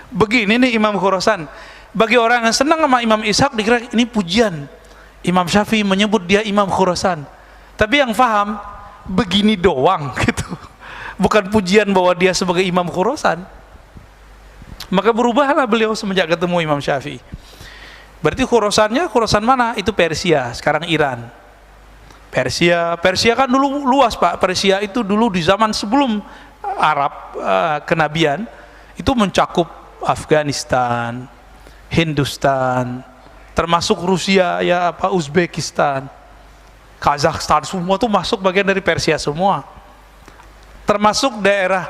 Begini nih Imam Khurasan. Bagi orang yang senang sama Imam Ishaq dikira ini pujian. Imam Syafi'i menyebut dia Imam Khurasan. Tapi yang paham begini doang gitu. bukan pujian bahwa dia sebagai Imam Khurasan. Maka berubahlah beliau semenjak ketemu Imam Syafi'i. Berarti Khurasannya, Khurasan mana? Itu Persia, sekarang Iran. Persia kan dulu luas Pak. Persia itu dulu di zaman sebelum Arab kenabian itu mencakup Afghanistan, Hindustan, termasuk Rusia, ya apa, Uzbekistan, Kazakhstan, semua itu masuk bagian dari Persia semua. Termasuk daerah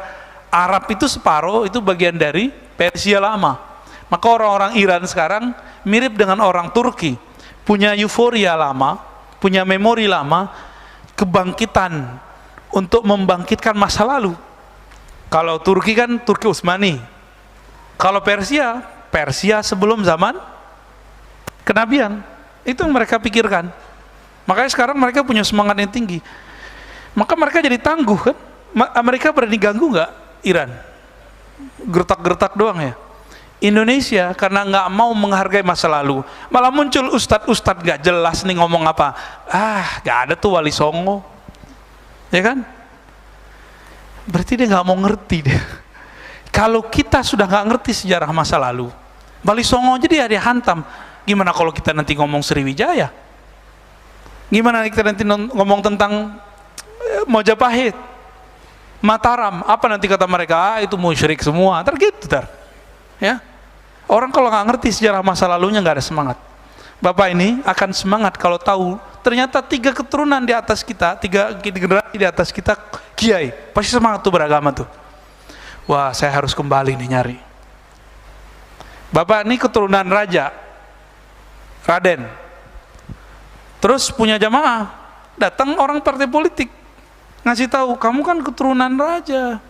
Arab itu separuh itu bagian dari Persia lama. Maka orang-orang Iran sekarang mirip dengan orang Turki, punya euforia lama, punya memori lama, kebangkitan untuk membangkitkan masa lalu. Kalau Turki kan Turki Utsmani, kalau Persia, Persia sebelum zaman kenabian. Itu yang mereka pikirkan. Makanya sekarang mereka punya semangat yang tinggi. Maka mereka jadi tangguh kan. Amerika berani ganggu nggak Iran? Gertak-gertak doang ya. Indonesia karena nggak mau menghargai masa lalu, malah muncul ustadz-ustadz nggak jelas nih ngomong apa. Nggak ada tuh Wali Songo, ya kan? Berarti dia nggak mau ngerti deh. Kalau kita sudah nggak ngerti sejarah masa lalu, Wali Songo aja dia hantam. Gimana kalau kita nanti ngomong Sriwijaya? Gimana kita nanti ngomong tentang Majapahit, Mataram? Apa nanti kata mereka? Itu musyrik semua. Gitu ya. Orang kalau nggak ngerti sejarah masa lalunya nggak ada semangat. Bapak ini akan semangat kalau tahu ternyata 3 keturunan di atas kita, 3 generasi di atas kita kiai, pasti semangat tuh beragama tuh. Wah, saya harus kembali nih nyari. Bapak ini keturunan raja, Raden. Terus punya jamaah, datang orang partai politik ngasih tahu, kamu kan keturunan raja.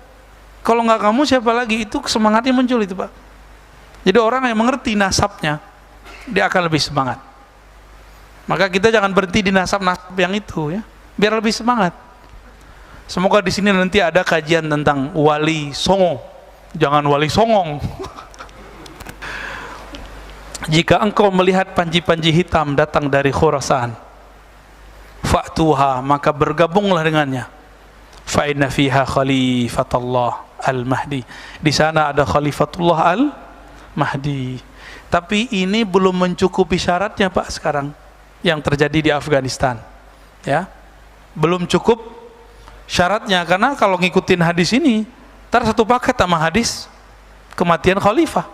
Kalau nggak kamu siapa lagi? Itu semangatnya muncul itu Pak. Jadi orang yang mengerti nasabnya, dia akan lebih semangat. Maka kita jangan berhenti di nasab-nasab yang itu ya, biar lebih semangat. Semoga di sini nanti ada kajian tentang Wali Songo, jangan Wali Songong. Jika engkau melihat panji-panji hitam datang dari Khurasan, fa'tuha, maka bergabunglah dengannya. Fa inna fiha khalifatullah al-Mahdi. Di sana ada khalifatullah al-Mahdi. Tapi ini belum mencukupi syaratnya Pak sekarang yang terjadi di Afghanistan. Ya. Belum cukup syaratnya, karena kalau ngikutin hadis ini, ntar satu paket sama hadis kematian khalifah.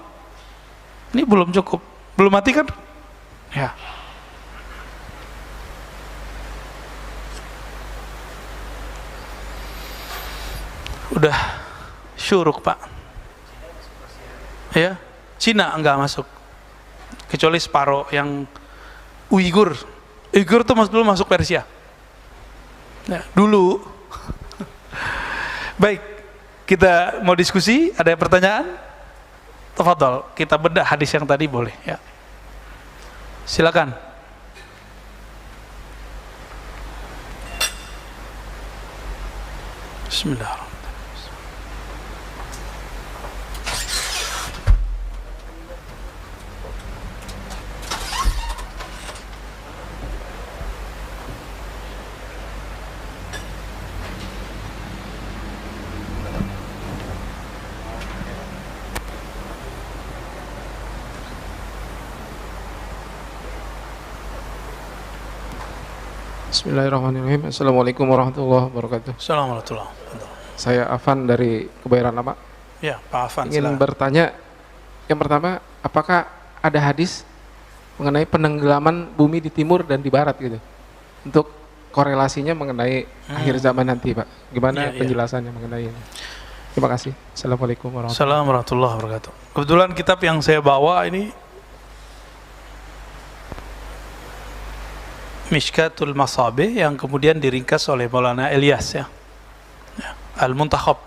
Ini belum cukup. Belum mati kan? Ya. Udah syuruk Pak. Ya. Cina enggak masuk, kecuali separuh yang Uighur. Uighur tuh dulu masuk Persia. Nah, dulu. Baik, kita mau diskusi. Ada pertanyaan? Tafadhol, kita bedah hadis yang tadi boleh ya. Silakan. Bismillahirrahmanirrahim. Bismillahirrahmanirrahim. Assalamualaikum warahmatullahi wabarakatuh. Assalamualaikum warahmatullahi wabarakatuh. Saya Afan dari Kebayoran Lama. Ya, Pak Afan. Ingin bertanya, yang pertama, apakah ada hadis mengenai penenggelaman bumi di timur dan di barat gitu, untuk korelasinya mengenai akhir zaman nanti, Pak? Gimana penjelasannya mengenai ini? Terima kasih. Assalamualaikum warahmatullahi wabarakatuh. Kebetulan kitab yang saya bawa ini Mishkatul Masabih, yang kemudian diringkas oleh Maulana Ilyas ya. Al-Muntakhab.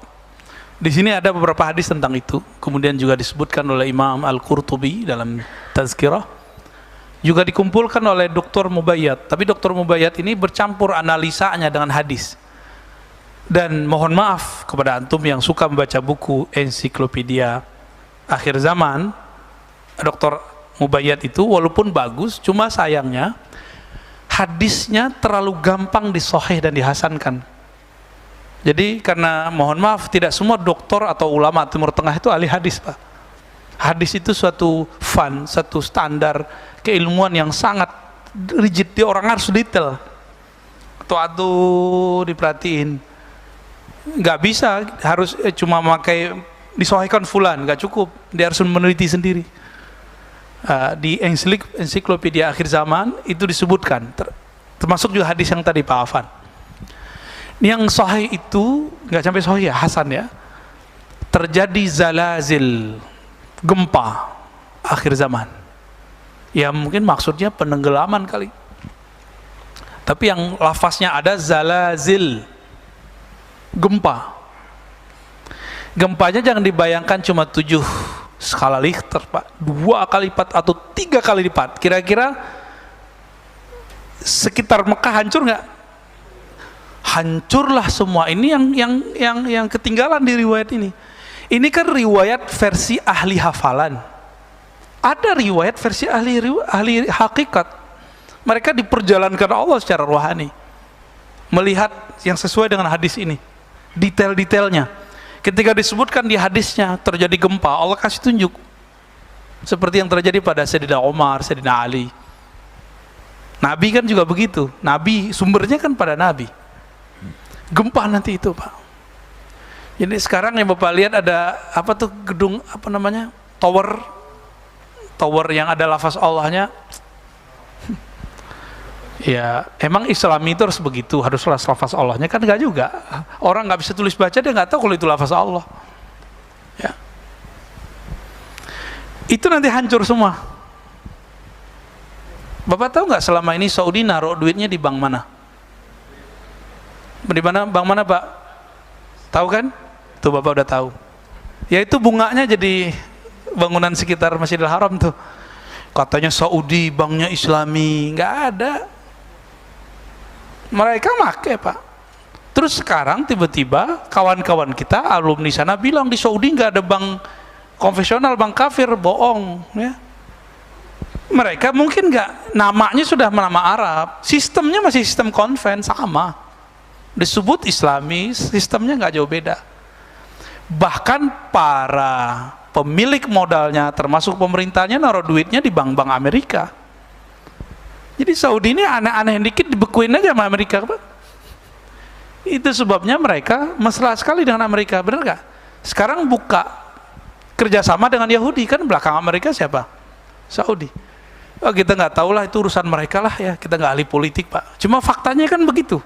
Di sini ada beberapa hadis tentang itu, kemudian juga disebutkan oleh Imam Al-Qurtubi dalam Tazkirah. Juga dikumpulkan oleh Dr. Mubayyad, tapi Dr. Mubayyad ini bercampur analisanya dengan hadis. Dan mohon maaf kepada antum yang suka membaca buku ensiklopedia akhir zaman, Dr. Mubayyad itu walaupun bagus, cuma sayangnya hadisnya terlalu gampang disahih dan dihasankan. Jadi karena mohon maaf tidak semua dokter atau ulama Timur Tengah itu ahli hadis, Pak. Hadis itu suatu fun, satu standar keilmuan yang sangat rigid, dia orang harus detail. Atau diperhatiin. Nggak bisa harus cuma memakai disohhikan fulan, nggak cukup. Dia harus meneliti sendiri. Di ensiklopedia akhir zaman itu disebutkan, termasuk juga hadis yang tadi Pak Afan. Yang sahih itu nggak sampai sahih ya, hasan ya. Terjadi zalazil, gempa akhir zaman. Ya mungkin maksudnya penenggelaman kali. Tapi yang lafaznya ada zalazil, gempa. Gempanya jangan dibayangkan cuma 7 skala Richter, Pak. 2 kali lipat atau 3 kali lipat. Kira-kira sekitar Mekah hancur nggak? Hancurlah semua. Ini yang ketinggalan di riwayat ini. Ini kan riwayat versi ahli hafalan. Ada riwayat versi ahli hakikat. Mereka diperjalankan Allah secara rohani, melihat yang sesuai dengan hadis ini, detail-detailnya. Ketika disebutkan di hadisnya terjadi gempa, Allah kasih tunjuk. Seperti yang terjadi pada Sayyidina Umar, Sayyidina Ali. Nabi kan juga begitu. Nabi, sumbernya kan pada Nabi. Gempa nanti itu, Pak. Jadi sekarang yang Bapak lihat ada apa tuh gedung, apa namanya, tower yang ada lafaz Allahnya. Ya emang Islam itu harus begitu, harus lafaz Allahnya, kan enggak juga. Orang nggak bisa tulis baca, dia nggak tahu kalau itu lafaz Allah. Ya. Itu nanti hancur semua. Bapak tahu nggak selama ini Saudi naruh duitnya di bank mana? Di mana, bank mana Pak? Tahu kan? Tuh Bapak udah tahu. Ya itu bunganya jadi bangunan sekitar Masjidil Haram tuh. Katanya Saudi banknya Islami, nggak ada. Mereka make, Pak. Terus sekarang tiba-tiba kawan-kawan kita alumni sana bilang di Saudi nggak ada bank konvensional, bank kafir, bohong. Ya. Mereka mungkin nggak, namanya sudah nama Arab, sistemnya masih sistem konven sama. Disebut Islami, sistemnya nggak jauh beda. Bahkan para pemilik modalnya termasuk pemerintahnya naruh duitnya di bank-bank Amerika. Jadi Saudi ini aneh-aneh dikit dibekuin aja sama Amerika, Pak. Itu sebabnya mereka mesra sekali dengan Amerika, benar nggak? Sekarang buka kerjasama dengan Yahudi, kan belakang Amerika siapa? Saudi. Oh, kita nggak tahu lah, itu urusan mereka lah ya, kita nggak ahli politik, Pak. Cuma faktanya kan begitu.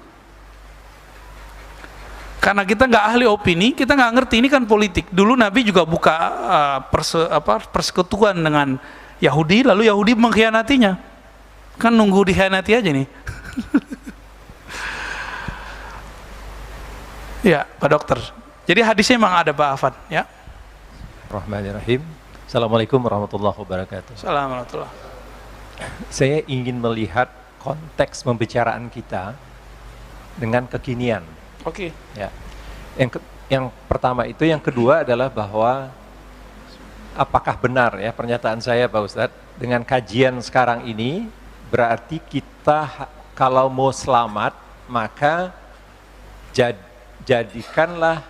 Karena kita nggak ahli opini, kita nggak ngerti, ini kan politik. Dulu Nabi juga buka persekutuan dengan Yahudi, lalu Yahudi mengkhianatinya. Kan nunggu dikhianati aja nih. Ya, Pak Dokter. Jadi hadisnya memang ada, Pak Afan. Ya. Bismillahirrahmanirrahim. Assalamualaikum warahmatullahi wabarakatuh. Assalamualaikum. Saya ingin melihat konteks pembicaraan kita dengan kekinian. Oke. Ya. Yang pertama itu, yang kedua adalah bahwa apakah benar ya pernyataan saya Pak Ustadz, dengan kajian sekarang ini berarti kita kalau mau selamat maka jadikanlah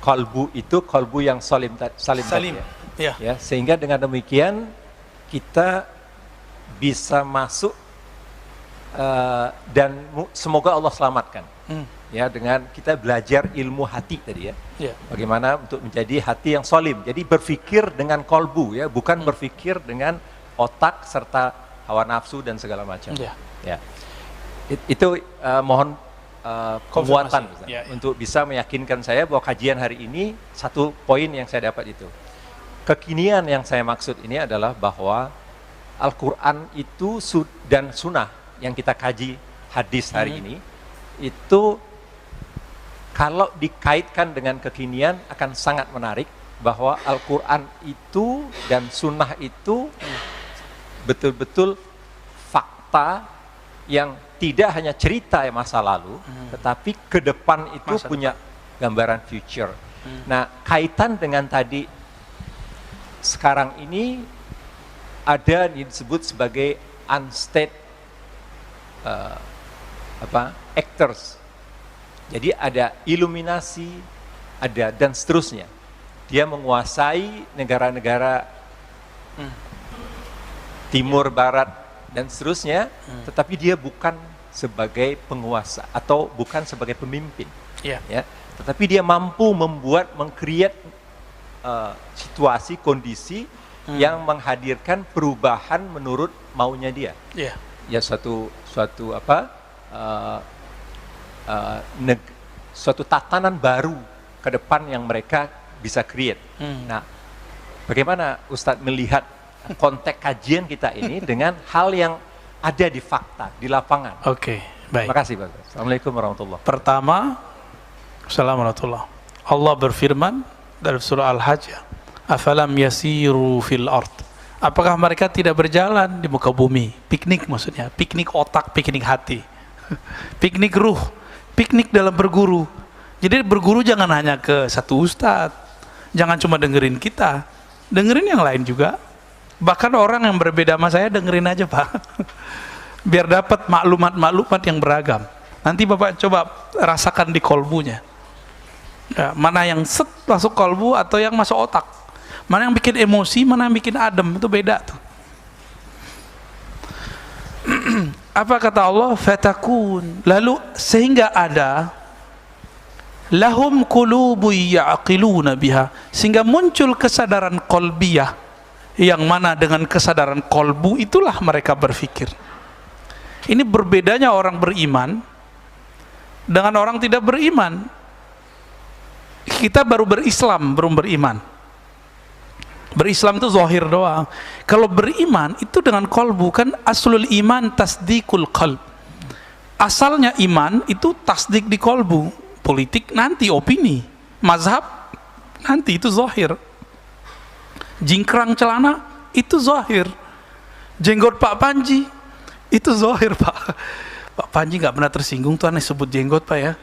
kolbu itu kolbu yang salim tadi ya. Ya, sehingga dengan demikian kita bisa masuk dan semoga Allah selamatkan. Ya, dengan kita belajar ilmu hati tadi ya. Bagaimana untuk menjadi hati yang salim. Jadi berpikir dengan kolbu ya, bukan berpikir dengan otak serta hawa nafsu dan segala macam. Ya. Itu mohon penguatan untuk bisa meyakinkan saya bahwa kajian hari ini satu poin yang saya dapat itu. Kekinian yang saya maksud ini adalah bahwa Al-Quran itu dan sunnah yang kita kaji hadis hari ini itu kalau dikaitkan dengan kekinian akan sangat menarik, bahwa Al-Quran itu dan sunnah itu betul-betul fakta yang tidak hanya cerita masa lalu, tetapi ke depan itu punya gambaran future. Nah, kaitan dengan tadi sekarang ini ada disebut sebagai unstated actors. Jadi ada iluminasi, ada dan seterusnya. Dia menguasai negara-negara timur, barat, dan seterusnya, tetapi dia bukan sebagai penguasa atau bukan sebagai pemimpin. Ya. Tetapi dia mampu meng-create situasi, kondisi yang menghadirkan perubahan menurut maunya dia. Ya, suatu tatanan baru ke depan yang mereka bisa create. Nah, bagaimana Ustadz melihat konteks kajian kita ini dengan hal yang ada di fakta, di lapangan? Oke, baik. Terima kasih Pak. Assalamualaikum warahmatullahi wabarakatuh. Pertama, Assalamualaikum. Allah berfirman dalam surah Al-Hajj, afalam yasiru fil ard. Apakah mereka tidak berjalan di muka bumi? Piknik maksudnya, piknik otak, piknik hati, piknik ruh, piknik dalam berguru. Jadi berguru jangan hanya ke satu ustadz, jangan cuma dengerin kita, dengerin yang lain juga. Bahkan orang yang berbeda sama saya dengerin aja Pak, biar dapat maklumat-maklumat yang beragam. Nanti Bapak coba rasakan di kolbunya, ya, mana yang set masuk kolbu atau yang masuk otak. Mana yang bikin emosi, mana yang bikin adem, itu beda tuh. Apa kata Allah? Fatakun. Lalu sehingga ada lahum qulubu ya'qiluna biha, sehingga muncul kesadaran qalbiyah, yang mana dengan kesadaran kolbu itulah mereka berpikir. Ini berbedanya orang beriman dengan orang tidak beriman. Kita baru berislam, belum beriman. Berislam itu zahir doang. Kalau beriman itu dengan kolbu, kan aslul iman tasdikul qalb. Asalnya iman itu tasdik di kolbu. Politik nanti opini, mazhab nanti itu zahir. Jingkrang celana itu zahir. Jenggot Pak Panji itu zahir Pak. Pak Panji nggak pernah tersinggung tuh aneh sebut jenggot Pak ya.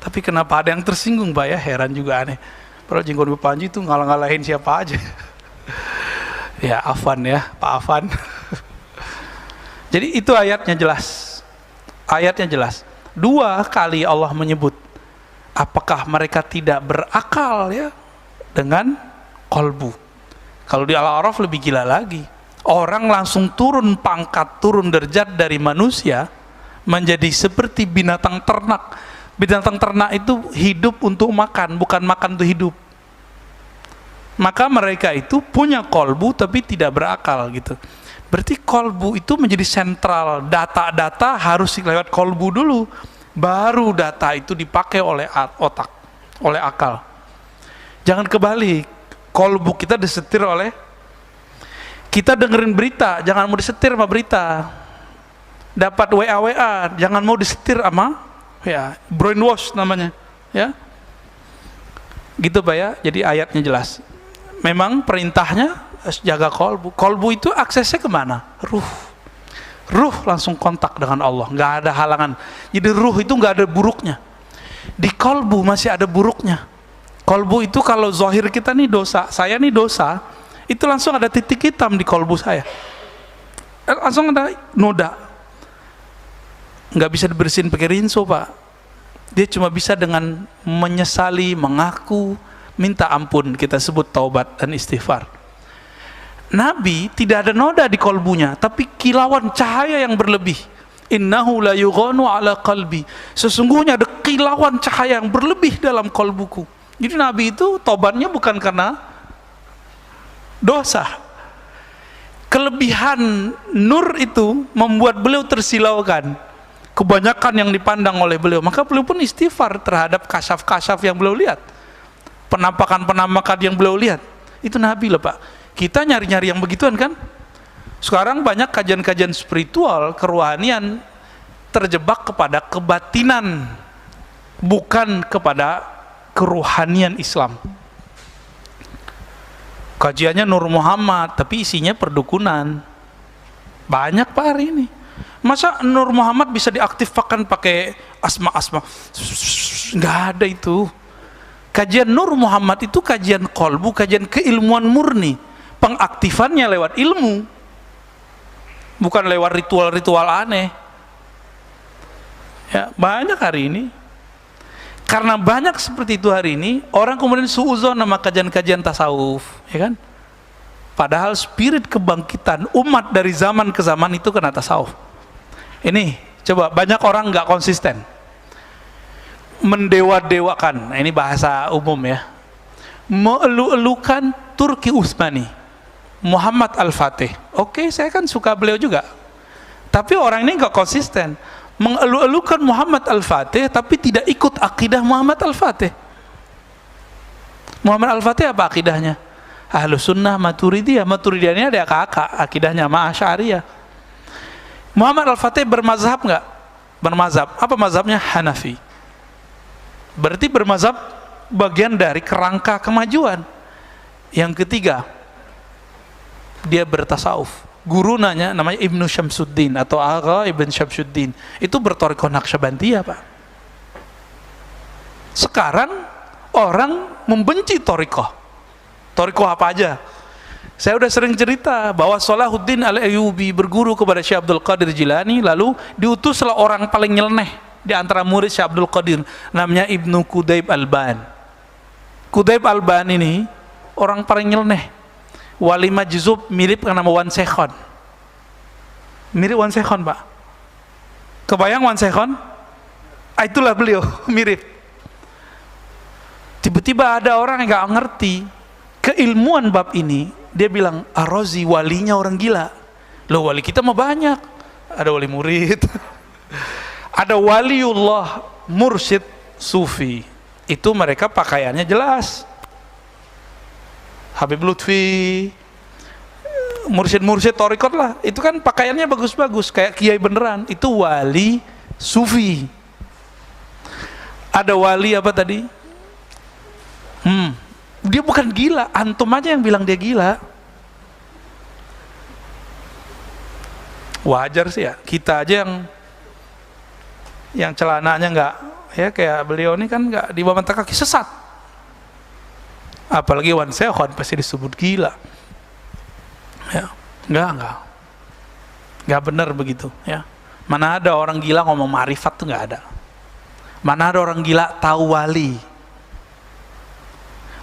Tapi kenapa ada yang tersinggung Pak ya, heran juga aneh. Padahal jenggot Pak Panji itu ngalah-ngalahin siapa aja. Ya Afan ya, Pak Afan. Jadi itu ayatnya jelas. Ayatnya jelas. 2 kali Allah menyebut. Apakah mereka tidak berakal ya dengan kolbu? Kalau di Al-A'raf lebih gila lagi. Orang langsung turun pangkat, turun derajat dari manusia menjadi seperti binatang ternak. Binatang ternak itu hidup untuk makan, bukan makan untuk hidup. Maka mereka itu punya kolbu tapi tidak berakal gitu. Berarti kolbu itu menjadi sentral. Data-data harus lewat kolbu dulu, baru data itu dipakai oleh otak, oleh akal. Jangan kebalik. Kolbu kita disetir oleh, kita dengerin berita, jangan mau disetir sama berita. Dapat WA, jangan mau disetir sama ya, brainwash namanya ya. Gitu Pak ya. Jadi ayatnya jelas. Memang perintahnya jaga kolbu. Kolbu itu aksesnya kemana? Ruh langsung kontak dengan Allah, nggak ada halangan. Jadi ruh itu nggak ada buruknya. Di kolbu masih ada buruknya. Kolbu itu kalau zahir kita nih dosa, saya nih dosa, itu langsung ada titik hitam di kolbu saya. Langsung ada noda. Nggak bisa dibersihin pakai rinso Pak. Dia cuma bisa dengan menyesali, mengaku, minta ampun, kita sebut taubat dan istighfar. Nabi tidak ada noda di kolbunya, tapi kilauan cahaya yang berlebih. Innahu la yughanu ala qalbi. Sesungguhnya ada kilauan cahaya yang berlebih dalam kolbuku. Jadi Nabi itu taubatnya bukan karena dosa. Kelebihan nur itu membuat beliau tersilaukan. Kebanyakan yang dipandang oleh beliau, maka beliau pun istighfar terhadap kasyaf-kasyaf yang beliau lihat. Penampakan-penampakan yang beliau lihat. Itu Nabi loh Pak. Kita nyari-nyari yang begituan kan. Sekarang banyak kajian-kajian spiritual, kerohanian terjebak kepada kebatinan, bukan kepada kerohanian Islam. Kajiannya Nur Muhammad, tapi isinya perdukunan. Banyak Pak hari ini. Masa Nur Muhammad bisa diaktifkan pakai asma-asma? Nggak ada itu. Kajian Nur Muhammad itu kajian kolbu, kajian keilmuan murni. Pengaktifannya lewat ilmu, bukan lewat ritual-ritual aneh. Ya, banyak hari ini. Karena banyak seperti itu hari ini, orang kemudian suudzon nama kajian-kajian tasawuf, ya kan? Padahal spirit kebangkitan umat dari zaman ke zaman itu kena tasawuf. Ini coba banyak orang nggak konsisten, mendewa-dewakan. Nah, ini bahasa umum ya, melu-elukan Turki Utsmani, Muhammad Al-Fatih. Oke, saya kan suka beliau juga, tapi orang ini nggak konsisten, mengelu-elukan Muhammad Al-Fatih tapi tidak ikut akidah Muhammad Al-Fatih. Muhammad Al-Fatih apa akidahnya? Ahlus Sunnah Maturidiyah. Maturidiyah ini ada kakak akidahnya sama Asy'ariyah. Muhammad Al-Fatih bermazhab nggak? Bermazhab. Apa mazhabnya? Hanafi. Berarti bermazhab bagian dari kerangka kemajuan. Yang ketiga, dia bertasawuf. Guru nanya, namanya Ibnu Syamsuddin atau Agha Ibn Syamsuddin, itu bertorikoh Naqsyabandiyah, Pak. Sekarang orang membenci torikoh apa aja. Saya udah sering cerita bahwa Salahuddin Al-Ayyubi berguru kepada Syekh Abdul Qadir Jilani, lalu diutuslah orang paling nyeleneh di antara murid Syekh Abdul Qadir, namanya Ibnu Qudayb Al-Ban. Qudayb Al-Ban ini orang paling nyeleneh, wali majzub, mirip dengan nama Wan Sekhon. Mirip Wan Sekhon, Pak. Kebayang Wan Sekhon? Itulah beliau, mirip. Tiba-tiba ada orang yang gak ngerti keilmuan bab ini, dia bilang Ar-Razi walinya orang gila. Loh, wali kita mah banyak, ada wali murid ada waliullah mursyid sufi, itu mereka pakaiannya jelas, Habib Lutfi, mursyid torikot lah, itu kan pakaiannya bagus-bagus kayak kiai beneran, itu wali sufi. Ada wali apa tadi? Dia bukan gila, antum aja yang bilang dia gila. Wajar sih ya, kita aja yang celananya nggak, ya kayak beliau ini kan nggak di bawah mata kaki, sesat. Apalagi Wan Sekhon pasti disebut gila. Ya, nggak benar begitu. Ya, mana ada orang gila ngomong ma'rifat tuh, nggak ada. Mana ada orang gila tahu wali.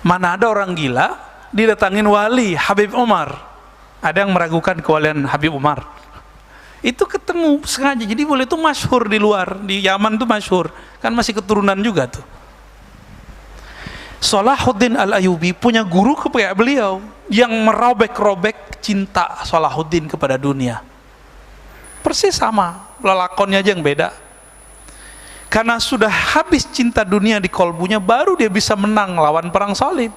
Mana ada orang gila didatangin wali Habib Umar. Ada yang meragukan kewalian Habib Umar. Itu ketemu sengaja. Jadi boleh itu masyhur di luar, di Yaman tuh masyhur. Kan masih keturunan juga tuh. Salahuddin Al-Ayyubi punya guru kayak beliau yang merobek-robek cinta Salahuddin kepada dunia. Persis sama, lelakonnya aja yang beda. Karena sudah habis cinta dunia di kolbunya, baru dia bisa menang lawan perang salib.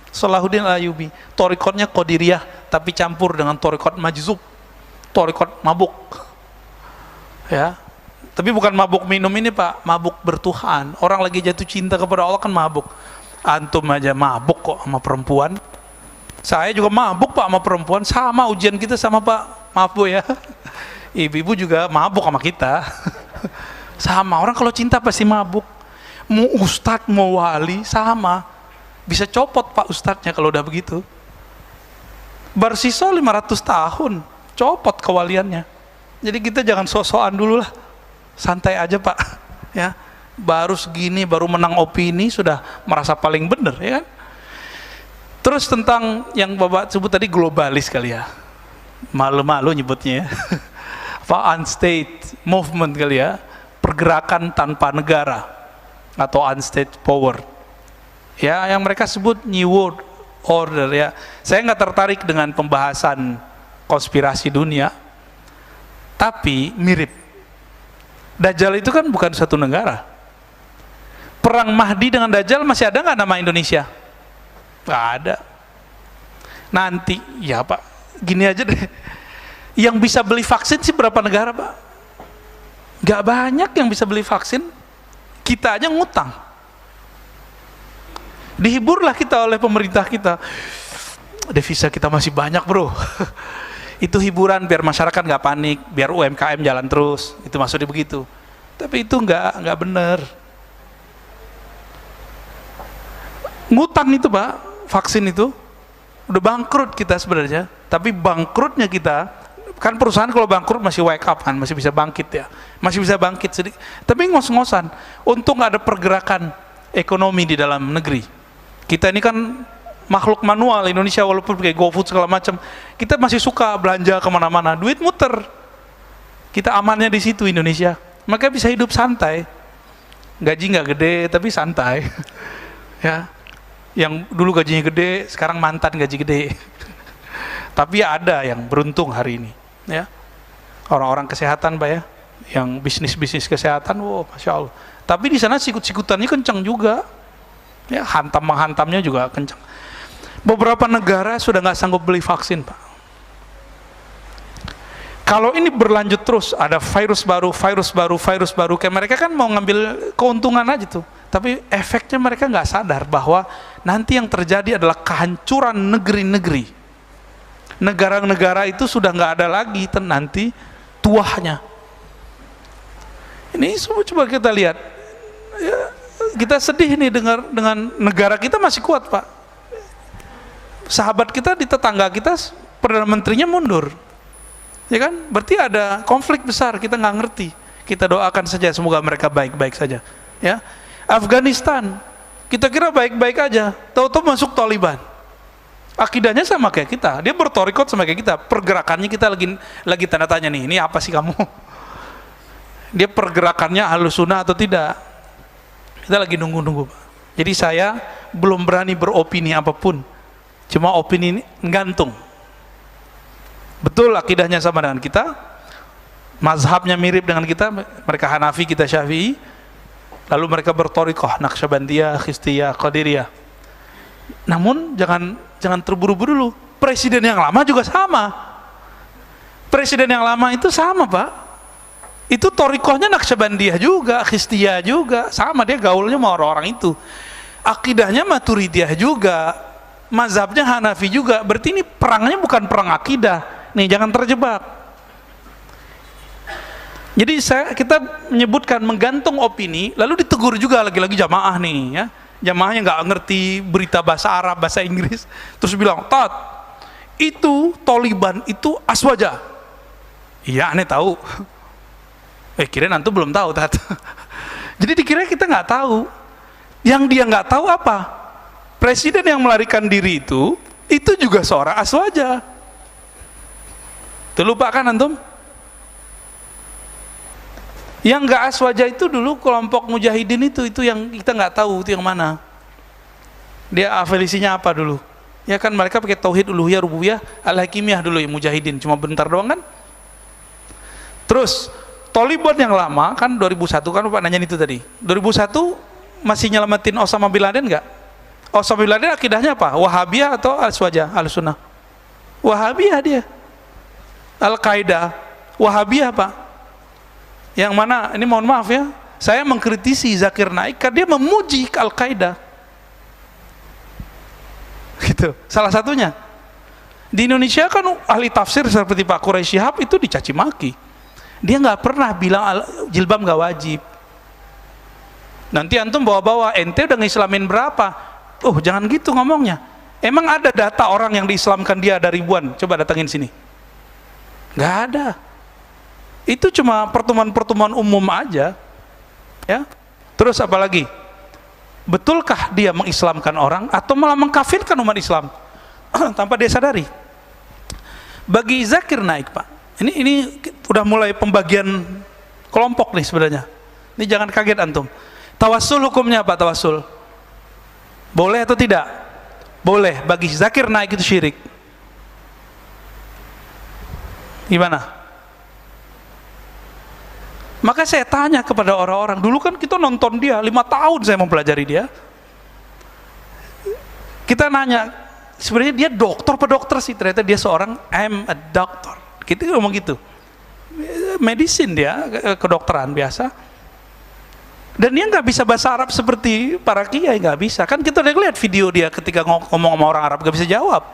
Salahuddin Al-Ayyubi, torikotnya Qadiriyah, tapi campur dengan torikot majzub, torikot mabuk. Ya, tapi bukan mabuk minum ini, Pak, mabuk bertuhan. Orang lagi jatuh cinta kepada Allah kan mabuk. Antum aja mabuk kok sama perempuan. Saya juga mabuk, Pak, sama perempuan. Sama ujian kita sama, Pak. Maaf Bu ya. Ibu-ibu juga mabuk sama kita. Sama, orang kalau cinta pasti mabuk. Mau ustadz, mau wali, sama. Bisa copot Pak ustadznya kalau udah begitu. Bersisa 500 tahun, copot kewaliannya. Jadi kita jangan sok-sokan dulu lah. Santai aja Pak. Ya, baru segini, baru menang opini, sudah merasa paling benar, ya kan? Terus tentang yang Bapak sebut tadi globalis kali ya. Malu-malu nyebutnya ya. Apa unstate movement kali ya. Pergerakan tanpa negara atau unstate power, ya, yang mereka sebut New World Order. Ya, saya nggak tertarik dengan pembahasan konspirasi dunia, tapi mirip. Dajjal itu kan bukan satu negara. Perang Mahdi dengan Dajjal masih ada nggak nama Indonesia? Nggak ada. Nanti ya Pak, gini aja deh, yang bisa beli vaksin sih berapa negara Pak? Gak banyak yang bisa beli vaksin. Kita aja ngutang. Dihiburlah kita oleh pemerintah kita. Devisa kita masih banyak bro. Itu hiburan biar masyarakat gak panik, biar UMKM jalan terus. Itu maksudnya begitu. Tapi itu nggak benar. Ngutang itu Pak, vaksin itu udah bangkrut kita sebenarnya. Tapi bangkrutnya kita Kan perusahaan kalau bangkrut masih wake up kan, masih bisa bangkit ya, masih bisa bangkit sedikit. Tapi ngos-ngosan, untung nggak ada pergerakan ekonomi di dalam negeri. Kita ini kan makhluk manual Indonesia, walaupun kayak GoFood segala macam, kita masih suka belanja kemana-mana, duit muter. Kita amannya di situ Indonesia, maka bisa hidup santai. Gaji nggak gede tapi santai. Ya, yang dulu gajinya gede, sekarang mantan gaji gede. Tapi ada yang beruntung hari ini. Ya, orang-orang kesehatan, Pak ya, yang bisnis kesehatan, wow, masya Allah. Tapi di sana sikut-sikutannya kencang juga. Ya, hantam-menghantamnya juga kencang. Beberapa negara sudah nggak sanggup beli vaksin, Pak. Kalau ini berlanjut terus, ada virus baru, kayak mereka kan mau ngambil keuntungan aja tuh. Tapi efeknya mereka nggak sadar bahwa nanti yang terjadi adalah kehancuran negeri-negeri. Negara-negara itu sudah nggak ada lagi nanti tuahnya. Ini semua coba kita lihat. Ya, kita sedih nih dengar dengan negara kita masih kuat, Pak. Sahabat kita di tetangga kita, Perdana Menterinya mundur, ya kan? Berarti ada konflik besar, kita nggak ngerti. Kita doakan saja semoga mereka baik-baik saja. Ya, Afghanistan, kita kira baik-baik aja, tahu-tahu masuk Taliban. Akidahnya sama kayak kita, dia bertorikot sama kayak kita. Pergerakannya kita lagi tanda tanya nih, ini apa sih kamu? Dia pergerakannya Ahlus Sunnah atau tidak? Kita lagi nunggu-nunggu, Pak. Jadi saya belum berani beropini apapun. Cuma opini ini gantung. Betul akidahnya sama dengan kita, mazhabnya mirip dengan kita, mereka Hanafi, kita Syafi'i, lalu mereka berthariqah Naqsyabandiyah, Chistiyah, Qadiriyah. Namun jangan terburu-buru dulu. Presiden yang lama juga sama. Presiden yang lama itu sama, Pak. Itu thariqahnya Naqsyabandiyah juga, Chistiyah juga, sama, dia gaulnya sama orang-orang itu. Akidahnya Maturidiyah juga, mazhabnya Hanafi juga. Berarti ini perangnya bukan perang akidah. Nih, jangan terjebak. Jadi kita menyebutkan menggantung opini, lalu ditegur juga lagi-lagi jamaah nih ya. Jamaahnya nggak ngerti berita bahasa Arab, bahasa Inggris, terus bilang, "Tat, itu Taliban itu aswaja." Iya, aneh tahu. Kirain antum belum tahu, Tat. Jadi dikira kita nggak tahu. Yang dia nggak tahu apa? Presiden yang melarikan diri itu juga seorang aswaja. Terlupa kan antum? Yang nggak aswaja itu dulu kelompok mujahidin itu yang kita nggak tahu itu yang mana. Dia afiliasinya apa dulu? Ya kan mereka pakai tauhid uluhiyah rububiyah al-hakimiyah dulu yang mujahidin, cuma bentar doang kan? Terus Taliban yang lama kan 2001 kan Pak nanyain itu tadi. 2001 masih nyelamatin Osama bin Laden nggak? Osama bin Laden akidahnya apa? Wahabiyah atau Al-Sunnah? Al-Sunnah. Wahabiyah dia. Al-Qaeda. Wahabiyah, Pak. Yang mana? Ini mohon maaf ya, saya mengkritisi Zakir Naik karena dia memuji Al-Qaeda. Gitu. Salah satunya. Di Indonesia kan ahli tafsir seperti Pak Quraisy Shihab itu dicaci maki. Dia nggak pernah bilang jilbab nggak wajib. Nanti antum bawa-bawa, ente udah ngislamin berapa? Oh, jangan gitu ngomongnya. Emang ada data orang yang diislamkan dia ada ribuan? Coba datangin sini. Nggak ada. Itu cuma pertemuan-pertemuan umum aja. Ya. Terus apa lagi? Betulkah dia mengislamkan orang atau malah mengkafirkan umat Islam tanpa dia sadari? Bagi Zakir Naik, Pak. Ini udah mulai pembagian kelompok nih sebenarnya. Ini jangan kaget antum. Tawassul hukumnya apa tawassul? Boleh atau tidak? Boleh. Bagi Zakir Naik itu syirik. Gimana? Maka saya tanya kepada orang-orang, dulu kan kita nonton dia 5 tahun saya mempelajari dia. Kita nanya, sebenarnya dia dokter apa dokter sih? Ternyata dia seorang I'm a doctor. Kita ngomong gitu. Medicine dia, kedokteran biasa. Dan dia nggak bisa bahasa Arab seperti para kiai, nggak bisa. Kan kita udah lihat video dia ketika ngomong sama orang Arab nggak bisa jawab.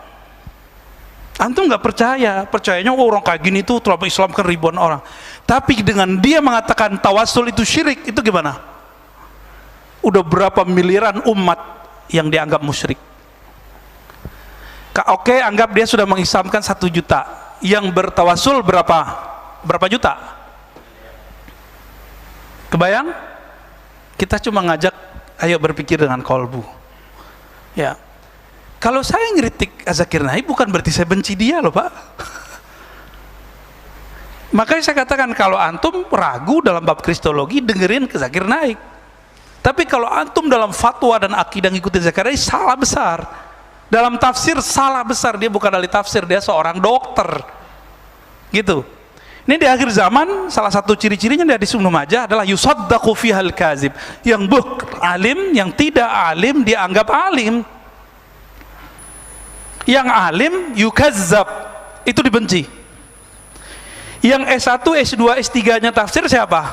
Antum nggak percayanya orang kayak gini tuh telah mengislamkan ribuan orang. Tapi dengan dia mengatakan tawassul itu syirik, itu gimana? Udah berapa miliaran umat yang dianggap musyrik. Oke, anggap dia sudah mengislamkan 1 juta. yang bertawasul berapa juta? Kebayang? Kita cuma ngajak ayo berpikir dengan kolbu. Ya. Kalau saya ngeritik Zakir Naik bukan berarti saya benci dia loh Pak. Makanya saya katakan kalau antum ragu dalam bab kristologi dengerin ke Zakir Naik. Tapi kalau antum dalam fatwa dan akidah ngikutin Zakir Naik salah besar. Dalam tafsir salah besar, dia bukan ahli tafsir, dia seorang dokter. Gitu. Ini di akhir zaman salah satu ciri-cirinya di hadis Ibnu Majah adalah yusaddaqu fihal kazib. Yang alim, yang tidak alim dianggap alim. Yang alim yukazzab, itu dibenci. Yang S1, S2, S3 nya tafsir siapa?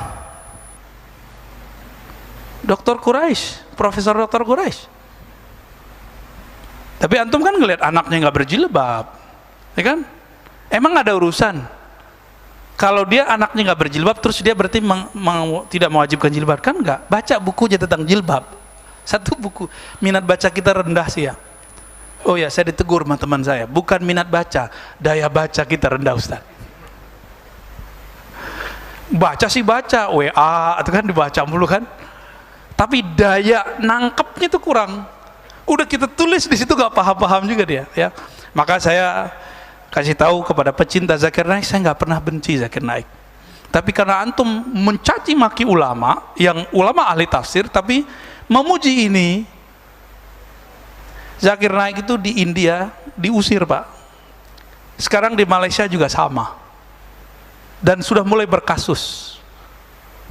Dr. Quraisy, Profesor Dr. Quraisy. Tapi antum kan ngelihat anaknya nggak berjilbab, ya kan? Emang ada urusan? Kalau dia anaknya nggak berjilbab, terus dia berarti tidak mewajibkan jilbab, kan nggak? Baca bukunya tentang jilbab. Satu buku, minat baca kita rendah sih ya. Oh ya, saya ditegur sama teman saya, bukan minat baca, daya baca kita rendah Ustaz. Baca sih baca, WA itu kan dibaca mulu kan, tapi daya nangkepnya itu kurang. Udah kita tulis di situ gak paham-paham juga dia, ya. Maka saya kasih tahu kepada pecinta Zakir Naik, saya nggak pernah benci Zakir Naik. Tapi karena antum mencaci maki ulama, yang ulama ahli tafsir, tapi memuji ini, Zakir Naik itu di India diusir Pak. Sekarang di Malaysia juga sama. Dan sudah mulai berkasus.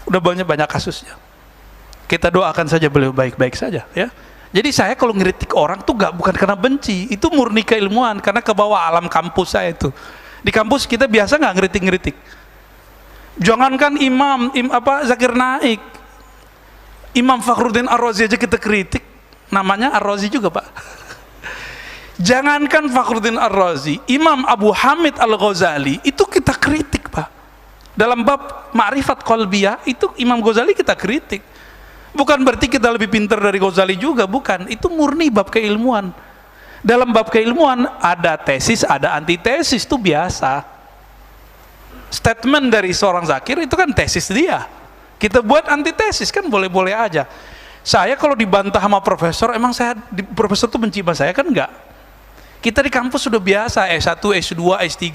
Udah banyak kasusnya. Kita doakan saja beliau baik-baik saja, ya. Jadi saya kalau ngeritik orang tuh bukan karena benci, itu murni keilmuan, karena ke bawah alam kampus saya itu. Di kampus kita biasa nggak ngeritik-ngeritik. Jangankan Zakir Naik, Imam Fakhruddin Ar-Razi aja kita kritik, namanya Ar-Razi juga Pak. Jangankan Fakhruddin Ar-Razi, Imam Abu Hamid Al-Ghazali itu kita kritik Pak. Dalam bab ma'rifat qalbiyah itu Imam Ghazali kita kritik. Bukan berarti kita lebih pintar dari Ghazali juga, bukan. Itu murni bab keilmuan. Dalam bab keilmuan ada tesis, ada antitesis, itu biasa. Statement dari seorang zakir itu kan tesis dia. Kita buat antitesis kan boleh-boleh aja. Saya kalau dibantah sama profesor, emang profesor tuh benci sama saya kan enggak. Kita di kampus sudah biasa, S1, S2, S3,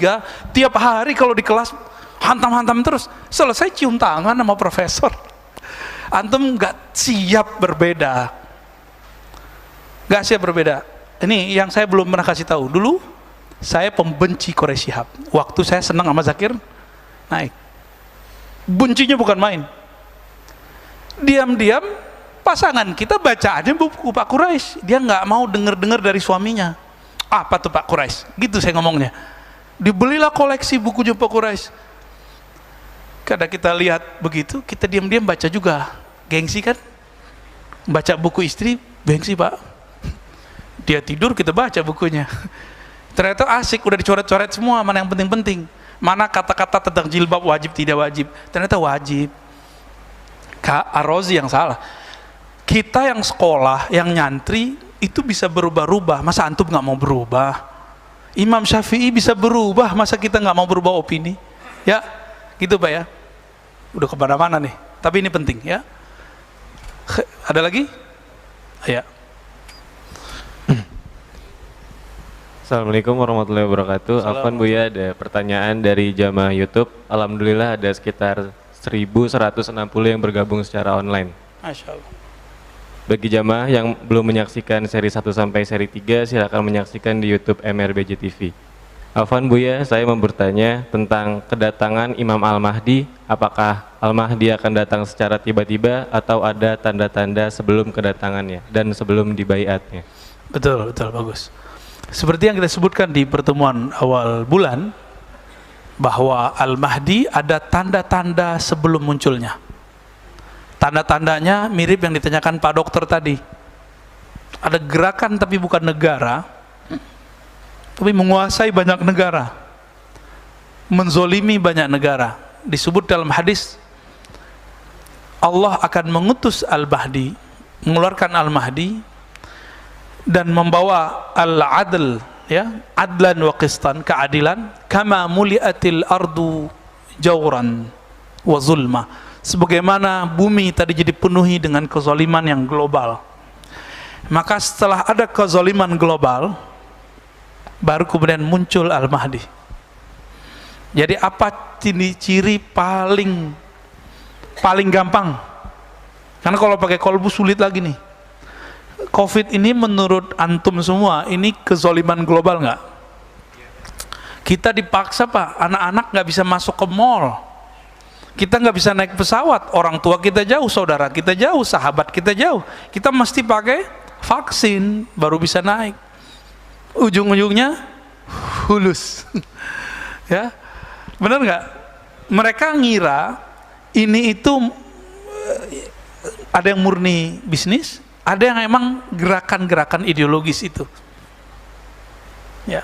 tiap hari kalau di kelas hantam-hantam terus, selesai cium tangan sama profesor. Antum nggak siap berbeda, nggak siap berbeda. Ini yang saya belum pernah kasih tahu. Dulu saya pembenci Quraisy Shihab. Waktu saya senang sama Zakir Naik, bencinya bukan main. Diam-diam pasangan kita bacaannya buku Pak Quraisy, dia nggak mau dengar dari suaminya. Apa tuh Pak Quraisy? Gitu saya ngomongnya. Dibelilah koleksi bukunya Pak Quraisy. Kadang kita lihat begitu, kita diam-diam baca juga. Gengsi kan? Baca buku istri, gengsi Pak. Dia tidur, kita baca bukunya. Ternyata asik, udah dicoret-coret semua, mana yang penting-penting. Mana kata-kata tentang jilbab wajib, tidak wajib. Ternyata wajib. Ar-Razi yang salah. Kita yang sekolah, yang nyantri, itu bisa berubah-ubah. Masa antum nggak mau berubah? Imam Syafi'i bisa berubah, masa kita nggak mau berubah opini? Ya, gitu Pak ya. Udah kemana-mana nih, tapi ini penting ya. Ada lagi? Ya. Assalamualaikum warahmatullahi wabarakatuh. Afwan Buya, ada pertanyaan dari jamaah YouTube. Alhamdulillah ada sekitar 1160 yang bergabung secara online. Masya Allah. Bagi jamaah yang belum menyaksikan seri 1 sampai seri 3, silakan menyaksikan di YouTube MRBJ TV. Afwan Buya, saya mau bertanya tentang kedatangan Imam Al-Mahdi. Apakah Al-Mahdi akan datang secara tiba-tiba atau ada tanda-tanda sebelum kedatangannya dan sebelum dibaiatnya? Betul, bagus. Seperti yang kita sebutkan di pertemuan awal bulan, bahwa Al-Mahdi ada tanda-tanda sebelum munculnya. Tanda-tandanya mirip yang ditanyakan Pak Dokter tadi. Ada gerakan tapi bukan negara, tapi menguasai banyak negara, menzolimi banyak negara. Disebut dalam hadis, Allah akan mengutus Al-Mahdi, mengeluarkan Al-Mahdi dan membawa Al-Adl ya, adlan wa qistan, keadilan, kama muliatil ardu jawran wa zulma, sebagaimana bumi tadi jadi penuhi dengan kezaliman yang global. Maka setelah ada kezaliman global, baru kemudian muncul Al-Mahdi. Jadi apa ciri paling gampang? Karena kalau pakai kolbu sulit lagi nih. Covid ini menurut antum semua, ini kezaliman global nggak? Kita dipaksa Pak, anak-anak nggak bisa masuk ke mall. Kita nggak bisa naik pesawat, orang tua kita jauh, saudara kita jauh, sahabat kita jauh. Kita mesti pakai vaksin baru bisa naik. Ujung-ujungnya hulus. Ya, benar nggak? Mereka ngira ini itu ada yang murni bisnis, ada yang emang gerakan-gerakan ideologis itu. Ya.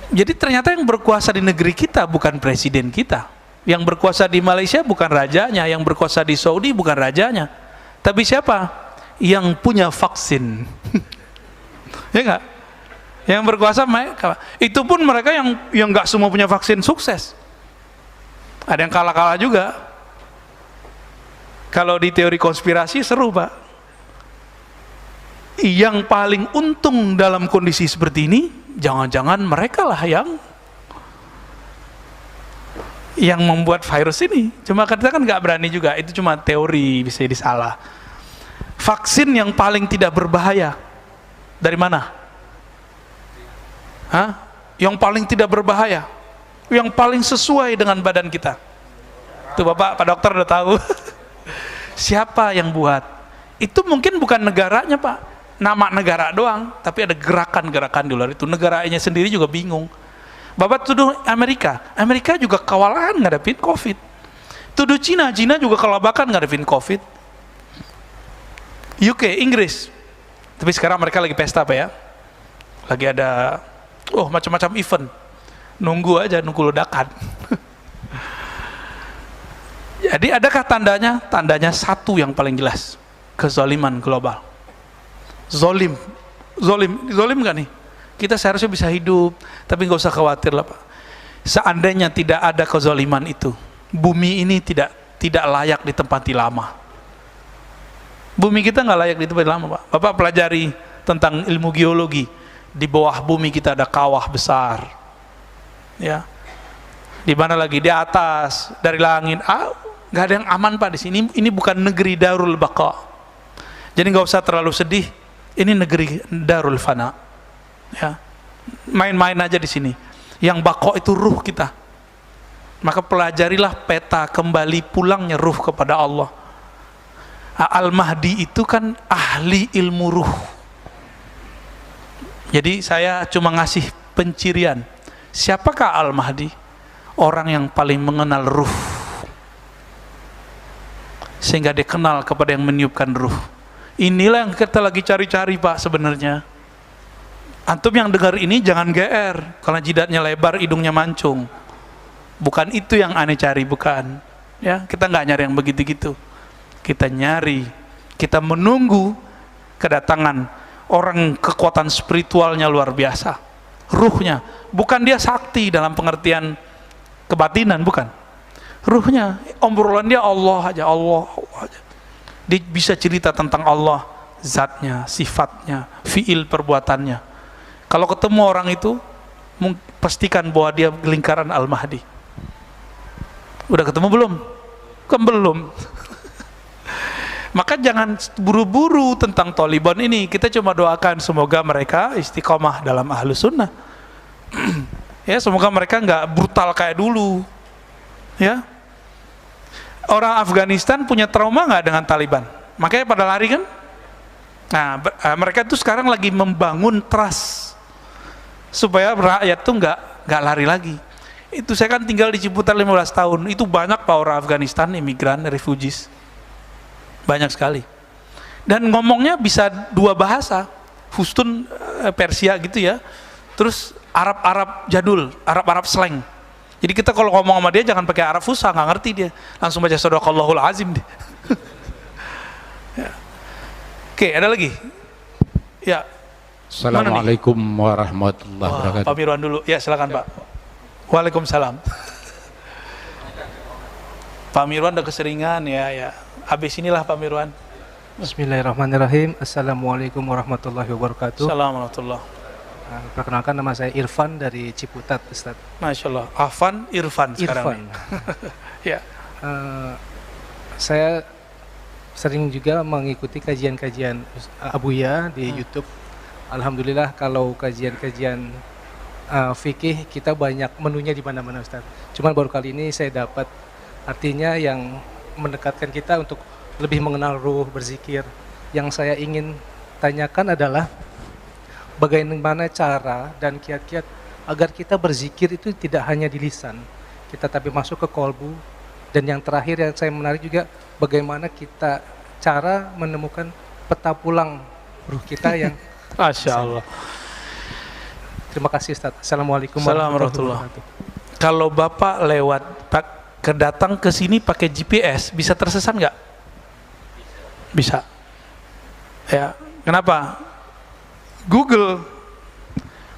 Jadi ternyata yang berkuasa di negeri kita bukan presiden kita. Yang berkuasa di Malaysia bukan rajanya, yang berkuasa di Saudi bukan rajanya. Tapi siapa? Yang punya vaksin. Ya enggak? Yang berkuasa mereka. Itu pun mereka yang enggak semua punya vaksin sukses. Ada yang kalah-kalah juga. Kalau di teori konspirasi seru, Pak. Yang paling untung dalam kondisi seperti ini, jangan-jangan mereka lah yang membuat virus ini. Cuma kita kan nggak berani juga, itu cuma teori, bisa jadi salah. Vaksin yang paling tidak berbahaya dari mana? Hah? Yang paling tidak berbahaya, yang paling sesuai dengan badan kita. Tuh Bapak, Pak Dokter udah tahu. Siapa yang buat? Itu mungkin bukan negaranya Pak, nama negara doang, tapi ada gerakan-gerakan di luar itu. Negaranya sendiri juga bingung. Bapak tuduh Amerika juga kewalahan ngadepin COVID. Tuduh Cina juga kelabakan ngadepin COVID. UK, Inggris. Tapi sekarang mereka lagi pesta Pak ya. Lagi ada macam-macam event. Nunggu ledakan. Jadi adakah tandanya? Tandanya satu yang paling jelas. Kezaliman global. Zolim gak nih? Kita seharusnya bisa hidup, tapi nggak usah khawatir lah Pak. Seandainya tidak ada kezaliman itu, bumi ini tidak layak ditempati lama. Bumi kita nggak layak ditempati lama Pak. Bapak pelajari tentang ilmu geologi. Di bawah bumi kita ada kawah besar, ya. Di mana lagi? Di atas, dari langit. Nggak ada yang aman Pak di sini. Ini bukan negeri Darul Baqa. Jadi nggak usah terlalu sedih. Ini negeri Darul Fana. Ya, main-main aja di sini. Yang bako itu ruh kita. Maka pelajarilah peta kembali pulangnya ruh kepada Allah. Al-Mahdi itu kan ahli ilmu ruh. Jadi saya cuma ngasih pencirian. Siapakah Al-Mahdi? Orang yang paling mengenal ruh, sehingga dia kenal kepada yang meniupkan ruh. Inilah yang kita lagi cari-cari Pak sebenarnya. Antum yang dengar ini jangan GR karena jidatnya lebar, hidungnya mancung. Bukan itu yang aneh cari, bukan. Ya, kita nggak nyari yang begitu-gitu. Kita nyari, kita menunggu kedatangan orang kekuatan spiritualnya luar biasa. Ruhnya, bukan dia sakti dalam pengertian kebatinan, bukan. Ruhnya, obrolan dia Allah aja. Dia bisa cerita tentang Allah, zatnya, sifatnya, fiil perbuatannya. Kalau ketemu orang itu, pastikan bahwa dia lingkaran Al-Mahdi. Udah ketemu belum? Kan belum. Maka jangan buru-buru tentang Taliban ini. Kita cuma doakan semoga mereka istiqomah dalam Ahlus Sunnah. Ya, semoga mereka nggak brutal kayak dulu. Ya, orang Afghanistan punya trauma nggak dengan Taliban? Makanya pada lari kan? Nah, mereka itu sekarang lagi membangun trust supaya rakyat tuh nggak lari lagi. Itu saya kan tinggal di Ciputat 15 tahun. Itu banyak Pak orang Afghanistan, imigran, refugees. Banyak sekali. Dan ngomongnya bisa dua bahasa. Hustun Persia gitu ya. Terus Arab jadul, Arab slang. Jadi kita kalau ngomong sama dia jangan pakai Arab fusha, nggak ngerti dia. Langsung baca Shadaqallahul Azim dia. Ya. Oke, ada lagi? Ya. Assalamualaikum warahmatullahi wabarakatuh. Pak Mirwan dulu. Ya, silakan Pak. Waalaikumsalam. Pak Mirwan udah keseringan ya. Habis inilah Pak Mirwan. Bismillahirrahmanirrahim. Assalamualaikum warahmatullahi wabarakatuh. Assalamualaikum. Perkenalkan, nama saya Irfan dari Ciputat, Ustaz. Masya Allah. Afan, Irfan sekarang. Ya. Saya sering juga mengikuti kajian-kajian Abuya di YouTube. Alhamdulillah kalau kajian-kajian fikih kita banyak menunya di mana-mana, Ustaz. Cuman baru kali ini saya dapat artinya yang mendekatkan kita untuk lebih mengenal ruh, berzikir. Yang saya ingin tanyakan adalah bagaimana cara dan kiat-kiat agar kita berzikir itu tidak hanya di lisan, kita tapi masuk ke kolbu. Dan yang terakhir yang saya menarik juga, bagaimana kita cara menemukan peta pulang ruh kita yang Masya Allah. Terima kasih Ustaz. Assalamualaikum warahmatullahi wabarakatuh. Kalau Bapak lewat kedatang ke sini pakai GPS, bisa tersesat nggak? Bisa. Ya, kenapa? Google,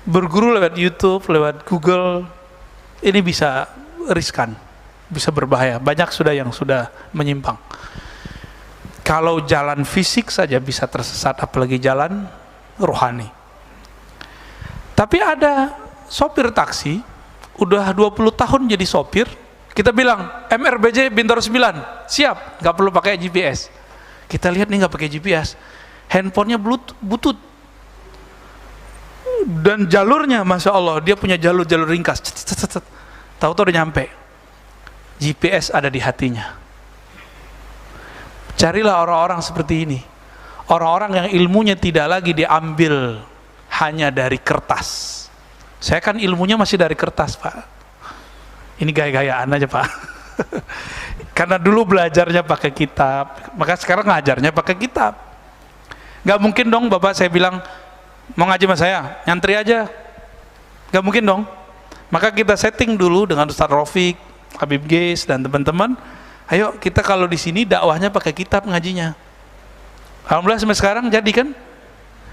berguru lewat YouTube, lewat Google, ini bisa riskan, bisa berbahaya. Banyak yang sudah menyimpang. Kalau jalan fisik saja bisa tersesat, apalagi jalan rohani. Tapi ada sopir taksi, udah 20 tahun jadi sopir, kita bilang, MRBJ Bintaro 9, siap, nggak perlu pakai GPS. Kita lihat nih nggak pakai GPS, handphonenya butut, dan jalurnya, Masya Allah, dia punya jalur ringkas, tahu-tahu udah nyampe. GPS ada di hatinya. Carilah orang-orang seperti ini, orang-orang yang ilmunya tidak lagi diambil hanya dari kertas. Saya kan ilmunya masih dari kertas, Pak. Ini gaya-gayaan aja, Pak. Karena dulu belajarnya pakai kitab, maka sekarang ngajarnya pakai kitab. Gak mungkin dong Bapak saya bilang, mau ngaji sama saya, nyantri aja. Gak mungkin dong. Maka kita setting dulu dengan Ustaz Rafiq, Habib Geis, dan teman-teman. Ayo kita kalau di sini dakwahnya pakai kitab ngajinya. Alhamdulillah sampai sekarang jadi kan.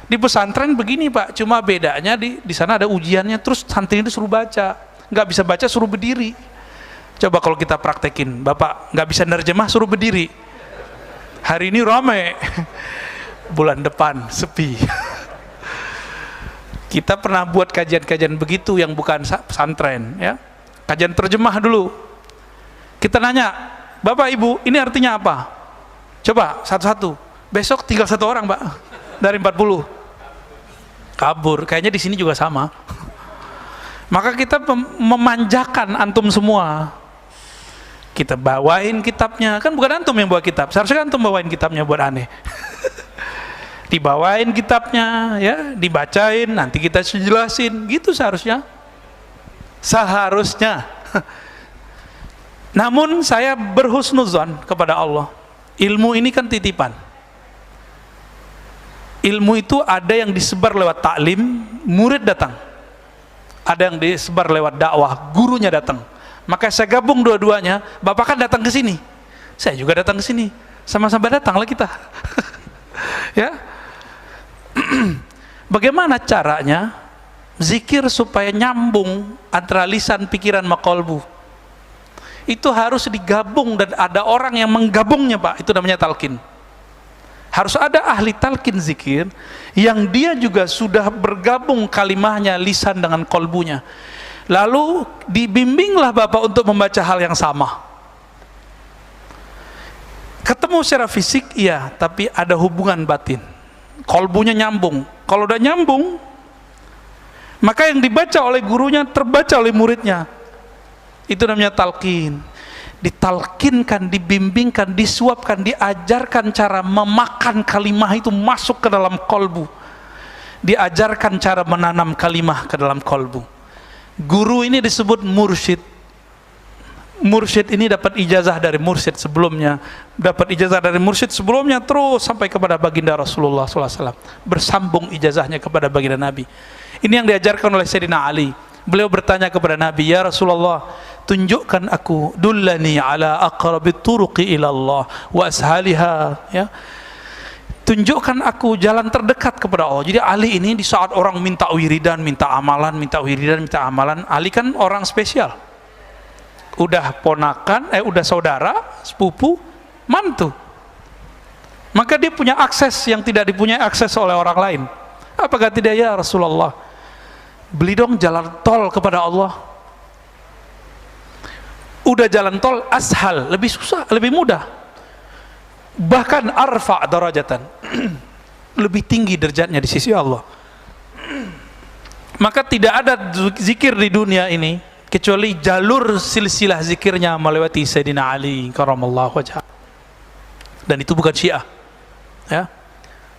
Di pesantren begini Pak, cuma bedanya di sana ada ujiannya, terus santri itu suruh baca, nggak bisa baca suruh berdiri. Coba kalau kita praktekin, Bapak nggak bisa nerjemah suruh berdiri. Hari ini rame, bulan depan sepi. Kita pernah buat kajian-kajian begitu yang bukan pesantren, ya. Kajian terjemah dulu. Kita nanya, Bapak Ibu, ini artinya apa? Coba satu-satu. Besok tinggal satu orang, Pak, dari 40. Kabur, kayaknya di sini juga sama. Maka kita memanjakan antum semua. Kita bawain kitabnya, kan bukan antum yang bawa kitab, seharusnya antum bawain kitabnya buat aneh. Dibawain kitabnya, ya, dibacain, nanti kita jelasin, gitu seharusnya. Seharusnya. Namun saya berhusnuzon kepada Allah. Ilmu ini kan titipan. Ilmu itu ada yang disebar lewat taklim, murid datang. Ada yang disebar lewat dakwah, gurunya datang. Maka saya gabung dua-duanya. Bapak kan datang ke sini, saya juga datang ke sini, sama-sama datanglah kita. Ya. Bagaimana caranya zikir supaya nyambung antara lisan, pikiran, maqalbu? Itu harus digabung dan ada orang yang menggabungnya, Pak. Itu namanya talqin. Harus ada ahli talqin zikir yang dia juga sudah bergabung kalimahnya, lisan dengan kolbunya. Lalu dibimbinglah Bapak untuk membaca hal yang sama. Ketemu secara fisik, iya, tapi ada hubungan batin. Kolbunya nyambung. Kalau udah nyambung, maka yang dibaca oleh gurunya terbaca oleh muridnya. Itu namanya talqin. Ditalkinkan, dibimbingkan, disuapkan, diajarkan cara memakan kalimah itu masuk ke dalam kolbu. Diajarkan cara menanam kalimah ke dalam kolbu. Guru ini disebut mursyid. Mursyid ini dapat ijazah dari mursyid sebelumnya, dapat ijazah dari mursyid sebelumnya, terus sampai kepada baginda Rasulullah SAW, bersambung ijazahnya kepada baginda Nabi. Ini yang diajarkan oleh Sayyidina Ali. Beliau bertanya kepada Nabi, ya Rasulullah, tunjukkan aku, dullani ala aqrabit turuqi ila Allah wa ashaliha, ya. tunjukkan aku jalan terdekat kepada Allah. Jadi Ali ini di saat orang minta wiridan, minta amalan, Ali kan orang spesial. Udah ponakan, udah saudara, sepupu, mantu. Maka dia punya akses yang tidak dipunyai akses oleh orang lain. Apa kata dia? Ya Rasulullah, beli dong jalan tol kepada Allah. Udah jalan tol ashal, lebih susah, lebih mudah. Bahkan arfa darajatan, lebih tinggi derajatnya di sisi Allah. Maka tidak ada zikir di dunia ini kecuali jalur silsilah zikirnya melewati Sayyidina Ali karamallahu wajhah. Dan itu bukan Syiah, ya.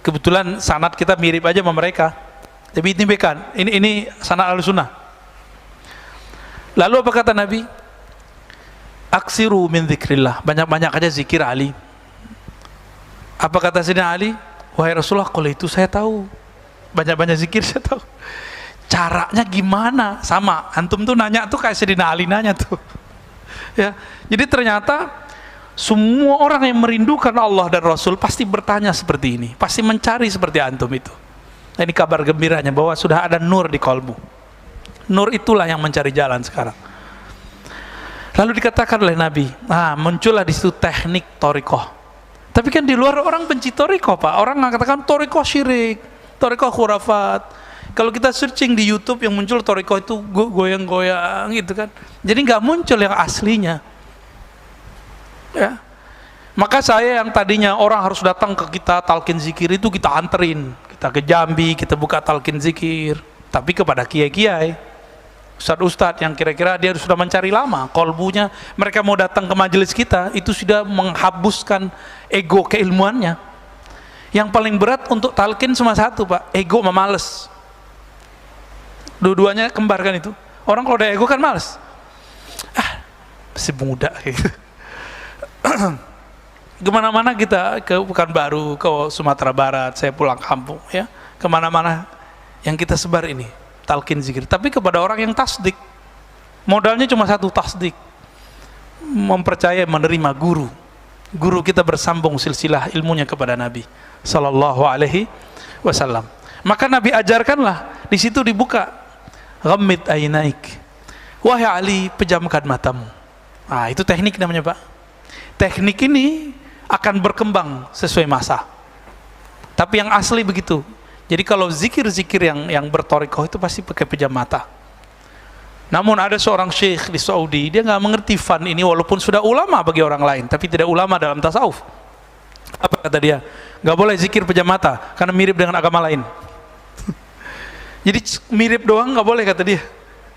Kebetulan sanad kita mirip aja sama mereka, tapi ini sanad Ahlussunnah. Lalu apa kata Nabi? Aksiru min dzikrillah, banyak-banyak aja zikir Ali. Apa kata Sayyidina Ali? Wahai Rasulullah, kalau itu saya tahu, banyak-banyak zikir saya tahu. Caranya gimana? Sama, antum tuh nanya tuh kayak Sayyidina Ali nanya tuh. Ya, jadi ternyata semua orang yang merindukan Allah dan Rasul pasti bertanya seperti ini, pasti mencari seperti antum itu. Nah, ini kabar gembiranya bahwa sudah ada nur di kolbu. Nur itulah yang mencari jalan sekarang. Lalu dikatakan oleh Nabi, muncullah di situ teknik thariqah. Tapi kan di luar orang benci thariqah, Pak. Orang mengatakan thariqah syirik, thariqah khurafat. Kalau kita searching di YouTube yang muncul thariqah itu goyang-goyang gitu kan. Jadi nggak muncul yang aslinya. Ya. Maka saya yang tadinya orang harus datang ke kita talqin zikir itu kita anterin, kita ke Jambi, kita buka talqin zikir. Tapi kepada kiai-kiai, ustadz-ustadz yang kira-kira dia sudah mencari lama, kolbunya mereka mau datang ke majelis kita itu sudah menghabuskan ego keilmuannya. Yang paling berat untuk talqin cuma satu, Pak, ego sama males. Dua-duanya kembar kan itu. Orang kalau udah ego kan males. Masih muda gitu. Kemana-mana kita, ke Pekanbaru, ke Sumatera Barat, saya pulang kampung ya, kemana-mana yang kita sebar ini talqin zikir, tapi kepada orang yang tasdik. Modalnya cuma satu, tasdik, mempercayai, menerima guru kita bersambung silsilah ilmunya kepada Nabi sallallahu alaihi wasallam. Maka Nabi ajarkanlah, di situ dibuka, ghammid ainaik, wahai Ali, pejamkan matamu. Itu teknik namanya, Pak. Teknik ini akan berkembang sesuai masa, tapi yang asli begitu. Jadi kalau zikir-zikir yang berthariqah itu pasti pakai pejam mata. Namun ada seorang syekh di Saudi, dia nggak mengerti fan ini walaupun sudah ulama bagi orang lain, tapi tidak ulama dalam tasawuf. Apa kata dia? Nggak boleh zikir pejam mata karena mirip dengan agama lain. Jadi mirip doang nggak boleh kata dia.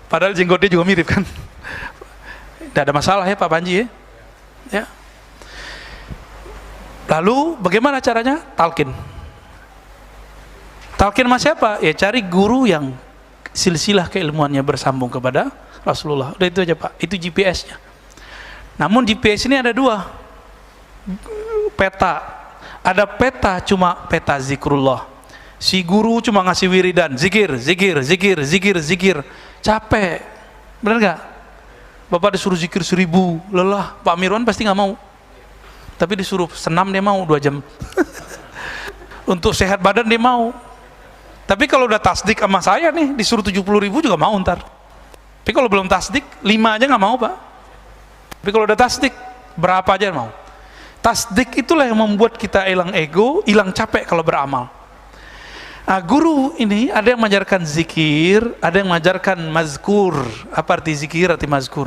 Padahal jenggot dia juga mirip kan. Tidak ada masalah ya Pak Panji ya. Lalu bagaimana caranya? Talqin. Talqin sama siapa? Ya cari guru yang silsilah keilmuannya bersambung kepada Rasulullah. Udah itu aja, Pak. Itu GPS-nya. Namun GPS ini ada dua peta. Ada peta cuma peta zikrullah. Si guru cuma ngasih wiridan, zikir. Capek. Benar nggak? Bapak disuruh zikir 1000, lelah. Pak Mirwan pasti nggak mau. Tapi disuruh senam dia mau 2 jam. Untuk sehat badan dia mau. Tapi kalau udah tasdik sama saya nih, disuruh 70.000 juga mau ntar. Tapi kalau belum tasdik, 5 aja nggak mau, Pak. Tapi kalau udah tasdik, berapa aja mau. Tasdik itulah yang membuat kita hilang ego, hilang capek kalau beramal. Guru ini ada yang mengajarkan zikir, ada yang mengajarkan mazkur. Apa arti zikir, arti mazkur?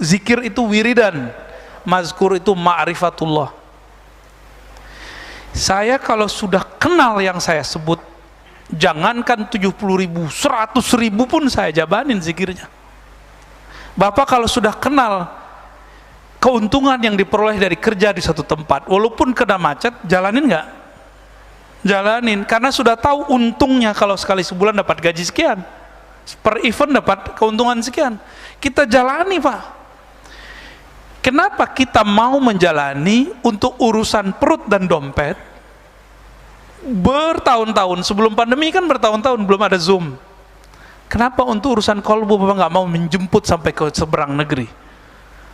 Zikir itu wiridan, mazkur itu ma'rifatullah. Saya kalau sudah kenal yang saya sebut, jangankan 70.000, 100.000 pun saya jabanin zikirnya. Bapak kalau sudah kenal keuntungan yang diperoleh dari kerja di satu tempat, walaupun kena macet, jalanin nggak? Jalanin, karena sudah tahu untungnya kalau sekali sebulan dapat gaji sekian, per event dapat keuntungan sekian. Kita jalani, Pak. Kenapa kita mau menjalani untuk urusan perut dan dompet bertahun-tahun? Sebelum pandemi kan bertahun-tahun belum ada Zoom. Kenapa untuk urusan kolbu Bapak nggak mau menjemput sampai ke seberang negeri?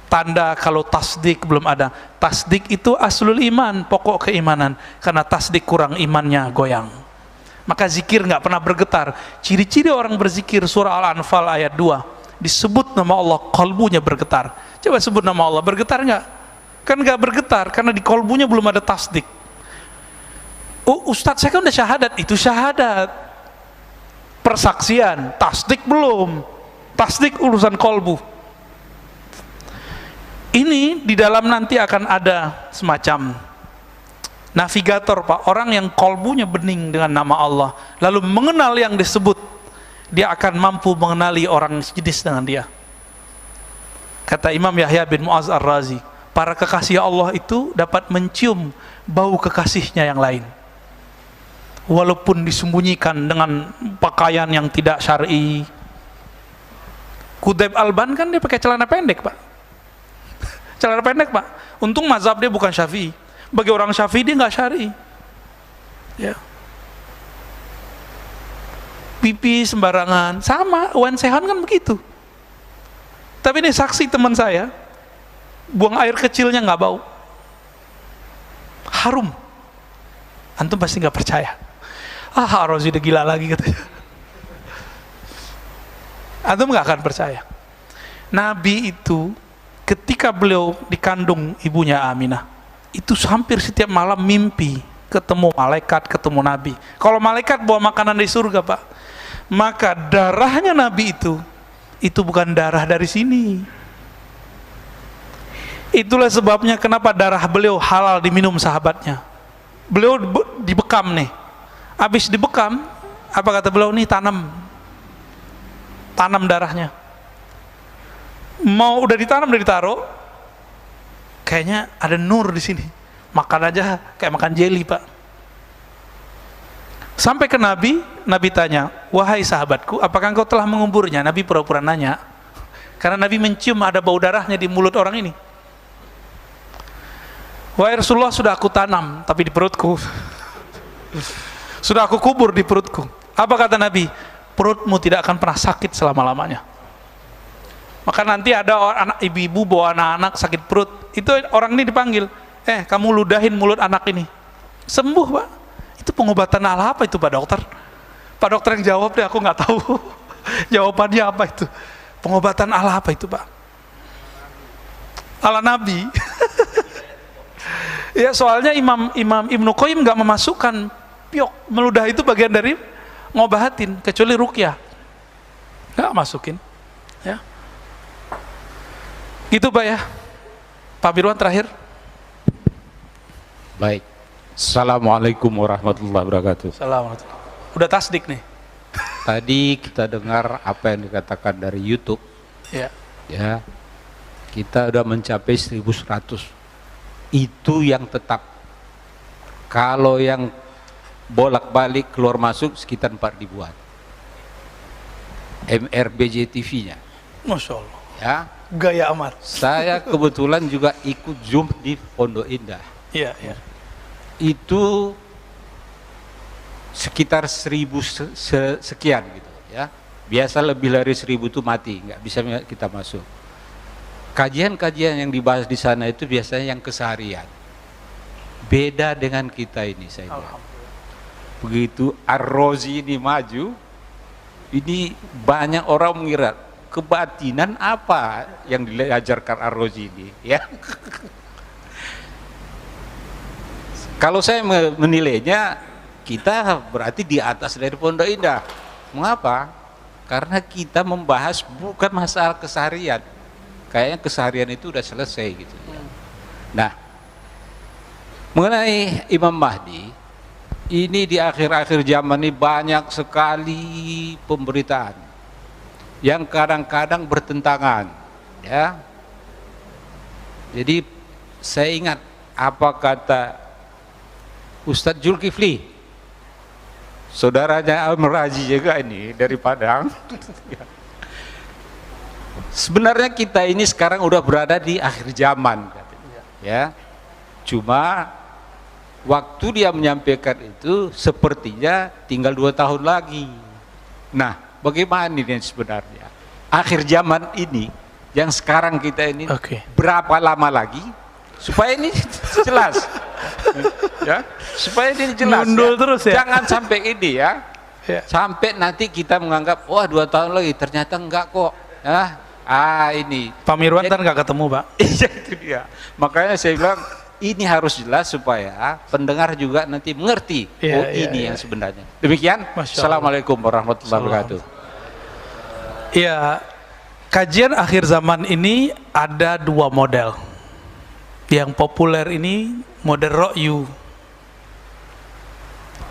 tanda kalau tasdik belum ada. Tasdik itu aslul iman, pokok keimanan. Karena tasdik kurang, imannya goyang. Maka zikir nggak pernah bergetar. Ciri-ciri orang berzikir, surah Al-Anfal ayat 2, disebut nama Allah, kalbunya bergetar. Coba sebut nama Allah, bergetar nggak? Kan nggak bergetar, karena di kalbunya belum ada tasdik. Oh, Ustadz saya kan udah syahadat, itu syahadat, persaksian, tasdik belum. Tasdik urusan kalbu. Ini di dalam nanti akan ada semacam navigator, Pak, orang yang kalbunya bening dengan nama Allah, lalu mengenal yang disebut, dia akan mampu mengenali orang sejenis dengan dia. Kata Imam Yahya bin Mu'az Ar-Razi, para kekasih Allah itu dapat mencium bau kekasihnya yang lain, walaupun disembunyikan dengan pakaian yang tidak syar'i. Qutaib Alban kan dia pakai celana pendek, Pak. Celana pendek, Pak. Untung mazhab dia bukan Syafi'i. Bagi orang Syafi'i dia nggak syar'i. Ya. Pipi sembarangan, sama Wan Sehan kan begitu. Tapi ini saksi teman saya, buang air kecilnya nggak bau, harum. Antum pasti nggak percaya. Rozi udah gila lagi katanya. Antum nggak akan percaya. Nabi itu ketika beliau dikandung ibunya Aminah, itu hampir setiap malam mimpi ketemu malaikat, ketemu Nabi. Kalau malaikat bawa makanan dari surga, Pak, maka darahnya Nabi itu bukan darah dari sini. Itulah sebabnya kenapa darah beliau halal diminum sahabatnya. Beliau dibekam nih, habis dibekam, apa kata beliau, nih tanam darahnya. Mau udah ditanam, udah ditaruh, kayaknya ada nur di sini, makan aja kayak makan jeli, Pak. Sampai ke Nabi, Nabi tanya, wahai sahabatku, apakah engkau telah menguburnya? Nabi pura-pura nanya, karena Nabi mencium ada bau darahnya di mulut orang ini. Wahai Rasulullah, sudah aku tanam, tapi di perutku. Sudah aku kubur di perutku. Apa kata Nabi? Perutmu tidak akan pernah sakit selama-lamanya. Maka nanti ada anak ibu-ibu bawa anak-anak sakit perut, itu orang ini dipanggil, kamu ludahin mulut anak ini, sembuh, Pak. Itu pengobatan ala apa itu, Pak Dokter? Pak Dokter yang jawab deh, aku nggak tahu jawabannya apa itu. Pengobatan ala apa itu, Pak? Ala Nabi. Ya, soalnya Imam Ibnu Qayyim nggak memasukkan piok, meludah itu bagian dari ngobahatin, kecuali ruqyah, nggak masukin, ya. Gitu, Pak, ya. Pak Mirwan terakhir. Baik. Assalamualaikum warahmatullahi wabarakatuh. Assalamualaikum. Udah tasdik nih. Tadi kita dengar apa yang dikatakan dari YouTube. Ya. Ya. Kita udah mencapai 1100. Itu yang tetap. Kalau yang bolak-balik keluar masuk sekitar 4.000-an. MRBJ TV-nya. Masya Allah. Ya. Gaya amat. Saya kebetulan juga ikut Zoom di Pondok Indah. Iya, iya. Itu sekitar 1.000 sekian gitu, ya. Biasa lebih dari 1.000 itu mati, nggak bisa kita masuk. Kajian-kajian yang dibahas di sana itu biasanya yang keseharian. Beda dengan kita ini, saya lihat. Begitu Ar-Razi ini maju, ini banyak orang mengira kebatinan apa yang diajarkan Ar-Razi ini, ya. Kalau saya menilainya, kita berarti di atas dari Pondok Indah. Mengapa? Karena kita membahas bukan masalah keseharian. Kayaknya keseharian itu udah selesai gitu. Nah, mengenai Imam Mahdi, ini di akhir-akhir zaman ini banyak sekali pemberitaan yang kadang-kadang bertentangan, ya. Jadi saya ingat apa kata Ustadz Zulkifli, saudaranya Al-Meraji juga ini dari Padang. Sebenarnya kita ini sekarang udah berada di akhir zaman, ya. Cuma waktu dia menyampaikan itu sepertinya tinggal 2 tahun lagi. Nah, bagaimana ini sebenarnya? Akhir zaman ini yang sekarang kita ini berapa lama lagi supaya ini jelas ya, supaya ini jelas Mundul ya. Terus ya, jangan sampai ini ya, sampai nanti kita menganggap wah 2 tahun lagi ternyata enggak kok ya. Ini Pak Mirwan kan nggak ketemu Pak. Iya itu dia, makanya saya bilang ini harus jelas supaya pendengar juga nanti mengerti yang sebenarnya. Demikian. Assalamualaikum warahmatullahi wabarakatuh. Ya, kajian akhir zaman ini ada 2 model. Yang populer ini model ro'yu,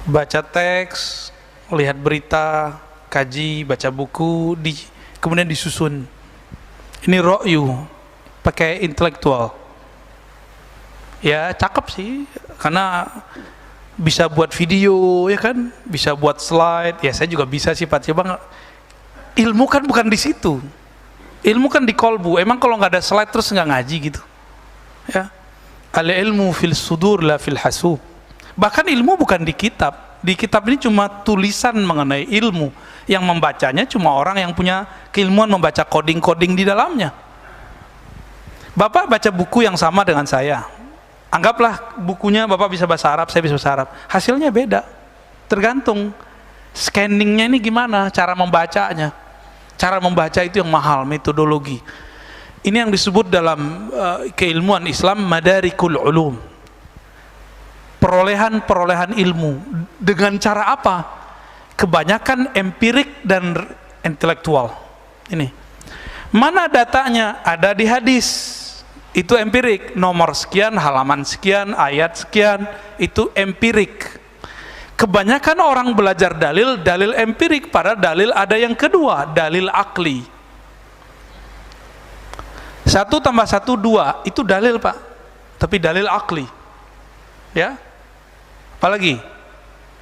baca teks, lihat berita, kaji, baca buku, kemudian disusun. Ini ro'yu, pakai intelektual. Ya cakep sih, karena bisa buat video ya kan, bisa buat slide. Ya saya juga bisa sih Pak, coba. Ilmu kan bukan di situ, ilmu kan di kolbu. Emang kalau nggak ada slide terus nggak ngaji gitu ya? Al ilmu fil sudur la fil hasub. Bahkan ilmu bukan di kitab. Di kitab ini cuma tulisan mengenai ilmu. Yang membacanya cuma orang yang punya keilmuan membaca coding-coding di dalamnya. Bapak baca buku yang sama dengan saya. Anggaplah bukunya Bapak bisa bahasa Arab, saya bisa bahasa Arab. Hasilnya beda. Tergantung scanningnya ini gimana, cara membacanya. Cara membaca itu yang mahal, metodologi. Ini yang disebut dalam keilmuan Islam madarikul ulum. Perolehan ilmu. Dengan cara apa? Kebanyakan empirik dan intelektual. Ini. Mana datanya? Ada di hadis. Itu empirik. Nomor sekian, halaman sekian, ayat sekian. Itu empirik. Kebanyakan orang belajar dalil empirik. Padahal dalil ada yang kedua, dalil akli. 1 + 1 2 itu dalil Pak, tapi dalil akli ya. Apalagi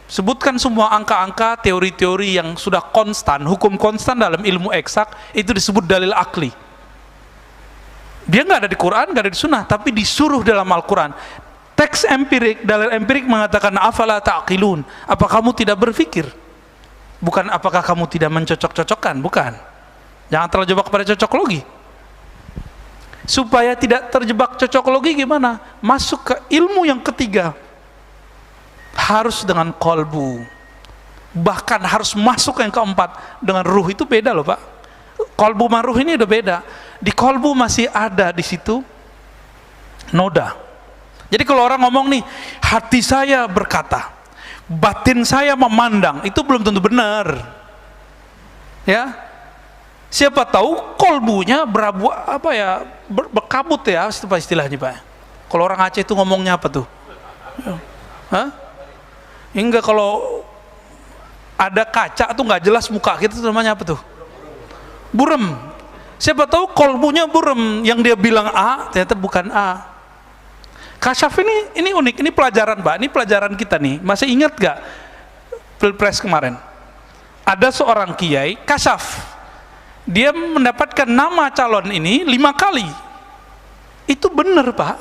sebutkan semua angka-angka, teori-teori yang sudah konstan, hukum konstan dalam ilmu eksak, itu disebut dalil akli. Dia nggak ada di Quran, nggak ada di Sunnah, tapi disuruh dalam Al-Quran. Teks empirik, dalil empirik mengatakan afala ta'qilun, apa kamu tidak berpikir? Bukan apakah kamu tidak mencocok-cocokkan, bukan. Jangan terjebak pada cocoklogi. Supaya tidak terjebak cocoklogi gimana? Masuk ke ilmu yang ketiga. Harus dengan kolbu. Bahkan harus masuk yang keempat dengan ruh. Itu beda loh Pak. Kolbu sama ruh ini udah beda. Di kolbu masih ada di situ noda. Jadi kalau orang ngomong nih, hati saya berkata, batin saya memandang, itu belum tentu benar. Ya. Siapa tahu kolbunya berabu berkabut ya, istilahnya Pak. Kalau orang Aceh itu ngomongnya apa tuh? Hah? Enggak, kalau ada kaca tuh nggak jelas muka kita, itu namanya apa tuh? Burem. Siapa tahu kolbunya burem, yang dia bilang A ternyata bukan A. Kasyaf ini unik, ini pelajaran Pak, ini pelajaran kita nih. Masih ingat gak Pilpres kemarin? Ada seorang kiai kasyaf. Dia mendapatkan nama calon ini 5 kali. Itu benar Pak.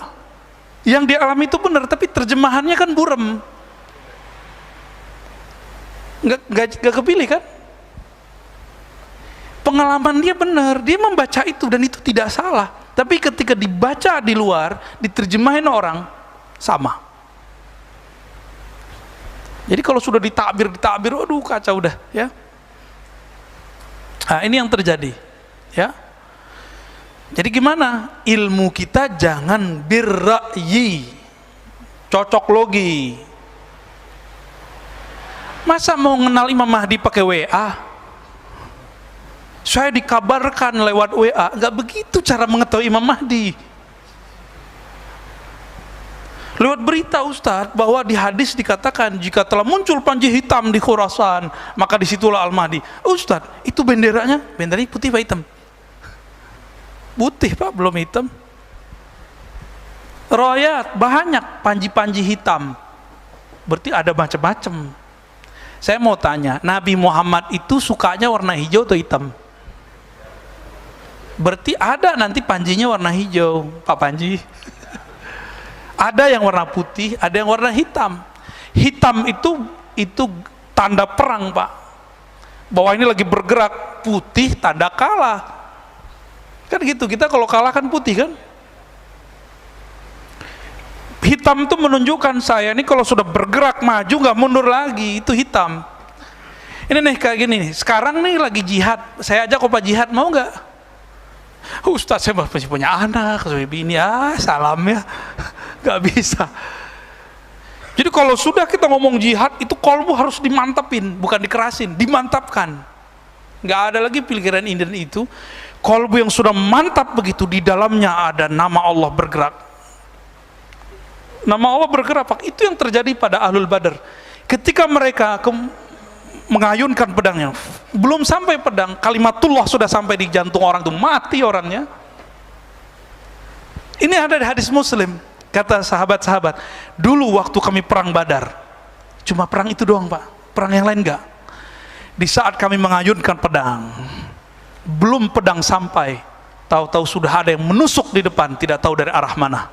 Yang dia alami itu benar, tapi terjemahannya kan burem. Nggak kepilih kan? Pengalaman dia benar, dia membaca itu dan itu tidak salah. Tapi ketika dibaca di luar, diterjemahin orang, sama. Jadi kalau sudah ditakbir, aduh kacau udah ya. Nah, ini yang terjadi ya. Jadi gimana? Ilmu kita jangan birra'yi, cocok logi. Masa mau kenal Imam Mahdi pakai WA? Saya dikabarkan lewat WA. Enggak begitu cara mengetahui Imam Mahdi. Lewat berita Ustadz, bahwa di hadis dikatakan jika telah muncul panji hitam di Khurasan, maka disitulah Al-Mahdi. Ustadz, itu benderanya putih apa hitam? Putih Pak, belum hitam. Riwayat banyak panji-panji hitam, berarti ada macam-macam. Saya mau tanya, Nabi Muhammad itu sukanya warna hijau atau hitam? Berarti ada nanti panjinya warna hijau, Pak Panji. Ada yang warna putih, ada yang warna hitam. Hitam itu tanda perang Pak. Bahwa ini lagi bergerak. Putih tanda kalah. Kan gitu, kita kalau kalah kan putih kan. Hitam itu menunjukkan saya ini kalau sudah bergerak maju nggak mundur lagi, itu hitam. Ini nih kayak gini nih, sekarang nih lagi jihad, saya ajak Pak jihad, mau nggak? Ustaz saya masih punya anak, saya bini, salam ya, nggak bisa. Jadi kalau sudah kita ngomong jihad, itu kolbu harus dimantapin, bukan dikerasin, dimantapkan. Nggak ada lagi pikiran Indian itu. Kolbu yang sudah mantap begitu, di dalamnya ada nama Allah bergerak. Nama Allah bergerak, Pak. Itu yang terjadi pada Ahlul Badar. Ketika mereka mengayunkan pedangnya, belum sampai pedang, kalimatullah sudah sampai di jantung orang itu, mati orangnya. Ini ada di hadis Muslim, kata sahabat-sahabat, dulu waktu kami perang Badar, cuma perang itu doang Pak, perang yang lain enggak. Di saat kami mengayunkan pedang, belum pedang sampai, tahu-tahu sudah ada yang menusuk di depan, tidak tahu dari arah mana.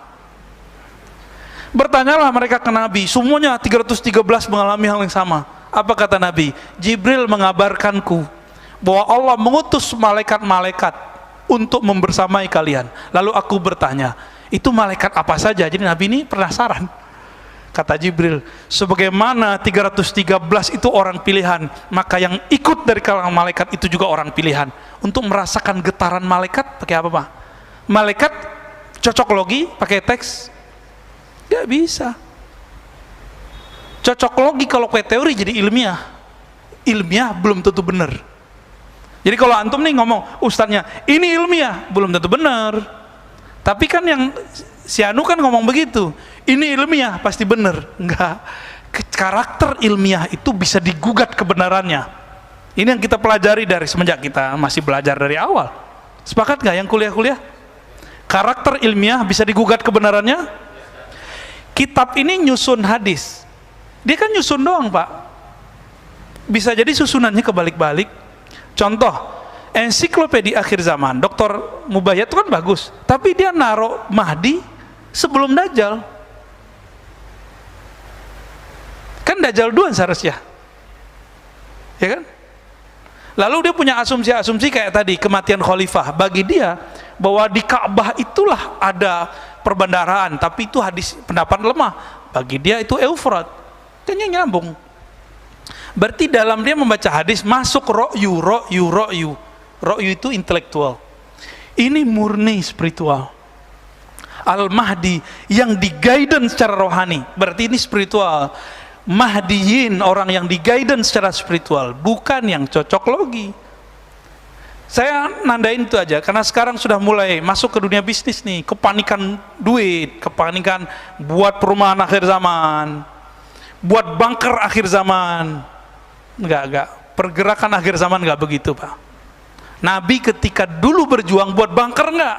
Bertanyalah mereka ke Nabi, semuanya 313 mengalami hal yang sama. Apa kata Nabi? Jibril mengabarkanku bahwa Allah mengutus malaikat-malaikat untuk membersamai kalian. Lalu aku bertanya, itu malaikat apa saja? Jadi Nabi ini penasaran. Kata Jibril, sebagaimana 313 itu orang pilihan, maka yang ikut dari kalangan malaikat itu juga orang pilihan. Untuk merasakan getaran malaikat, pakai apa Pak? Malaikat cocok logi, pakai teks? Gak bisa. Cocok logi kalau pakai teori jadi ilmiah. Ilmiah belum tentu benar. Jadi kalau antum nih ngomong, ustadznya, ini ilmiah, belum tentu benar. Tapi kan yang si Anu kan ngomong begitu, ini ilmiah, pasti benar. Enggak. Karakter ilmiah itu bisa digugat kebenarannya. Ini yang kita pelajari dari semenjak kita masih belajar dari awal. Sepakat nggak yang kuliah-kuliah? Karakter ilmiah bisa digugat kebenarannya. Kitab ini nyusun hadis, dia kan nyusun doang Pak, bisa jadi susunannya kebalik-balik. Contoh, ensiklopedia akhir zaman Dr. Mubayyad itu kan bagus, tapi dia naruh Mahdi sebelum Dajjal. Kan Dajjal duluan seharusnya, ya kan? Lalu dia punya asumsi-asumsi kayak tadi, kematian khalifah. Bagi dia bahwa di Ka'bah itulah ada perbendaharaan, tapi itu hadis pendapat lemah. Bagi dia itu Eufrat, kan nyambung. Berarti dalam dia membaca hadis masuk ro'yu itu intelektual, ini murni spiritual. Al-Mahdi yang di-guidance secara rohani, berarti ini spiritual. Mahdiyin, orang yang di-guidance secara spiritual, bukan yang cocok logi. Saya nandain itu aja, karena sekarang sudah mulai masuk ke dunia bisnis nih, kepanikan duit, kepanikan buat perumahan akhir zaman, buat bunker akhir zaman. Enggak, pergerakan akhir zaman enggak begitu Pak. Nabi ketika dulu berjuang buat bunker enggak?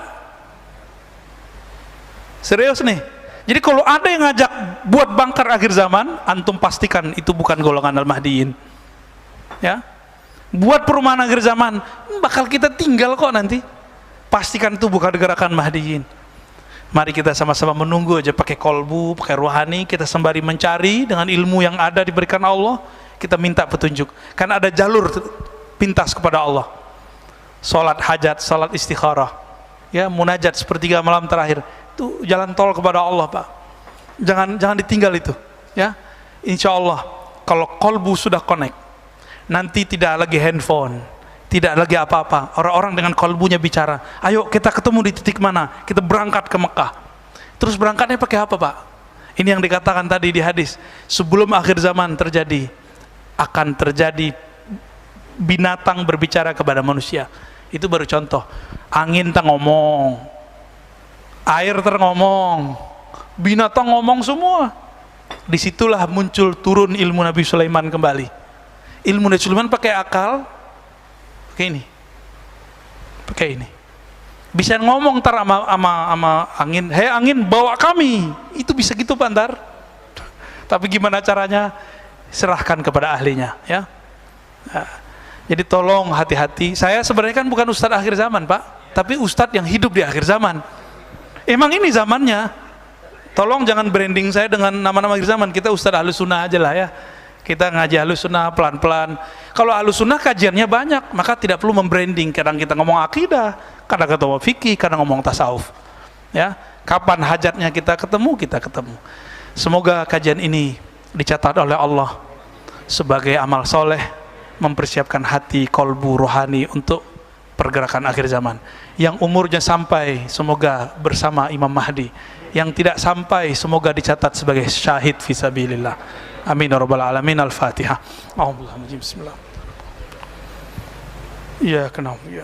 Serius nih. Jadi kalau ada yang ngajak buat bunker akhir zaman, antum pastikan itu bukan golongan Al-Mahdiyin. Ya. Buat perumahan akhir zaman, bakal kita tinggal kok nanti. Pastikan itu bukan gerakan Mahdiyin. Mari kita sama-sama menunggu aja, pakai kolbu, pakai rohani, kita sembari mencari dengan ilmu yang ada diberikan Allah, kita minta petunjuk. Karena ada jalur pintas kepada Allah. Salat hajat, salat istikharah, ya, munajat sepertiga malam terakhir. Itu jalan tol kepada Allah Pak. Jangan ditinggal itu, ya. Insya Allah kalau kolbu sudah connect, nanti tidak lagi handphone, tidak lagi apa-apa. Orang-orang dengan kolbunya bicara, ayo kita ketemu di titik mana, kita berangkat ke Mekah. Terus berangkatnya pakai apa Pak? Ini yang dikatakan tadi di hadis, sebelum akhir zaman terjadi, akan terjadi binatang berbicara kepada manusia. Itu baru contoh. Angin tak ngomong, air terngomong, binatang ngomong semua. Disitulah muncul turun ilmu Nabi Sulaiman kembali. Ilmu Nabi Sulaiman pakai akal, pakai ini, bisa ngomong ntar sama angin, hei angin bawa kami, itu bisa gitu Pak ntar. Tapi gimana caranya? Serahkan kepada ahlinya, ya. Nah, jadi tolong hati-hati. Saya sebenarnya kan bukan ustadz akhir zaman Pak, tapi ustadz yang hidup di akhir zaman. Emang ini zamannya. Tolong jangan branding saya dengan nama-nama akhir zaman. Kita ustadz Ahlus Sunnah aja lah ya. Kita ngaji Ahlus Sunnah pelan-pelan. Kalau Ahlus Sunnah kajiannya banyak, maka tidak perlu membranding. Kadang kita ngomong akidah, kadang kita ngomong fikih, kadang ngomong tasawuf. Ya, kapan hajatnya kita ketemu, kita ketemu. Semoga kajian ini dicatat oleh Allah sebagai amal soleh, mempersiapkan hati, kolbu, rohani untuk pergerakan akhir zaman. Yang umurnya sampai, semoga bersama Imam Mahdi. Yang tidak sampai, semoga dicatat sebagai syahid fisabilillah. Amin ya rabbal alamin. Al-Fatihah. Bismillah. Ya, kenapa ya?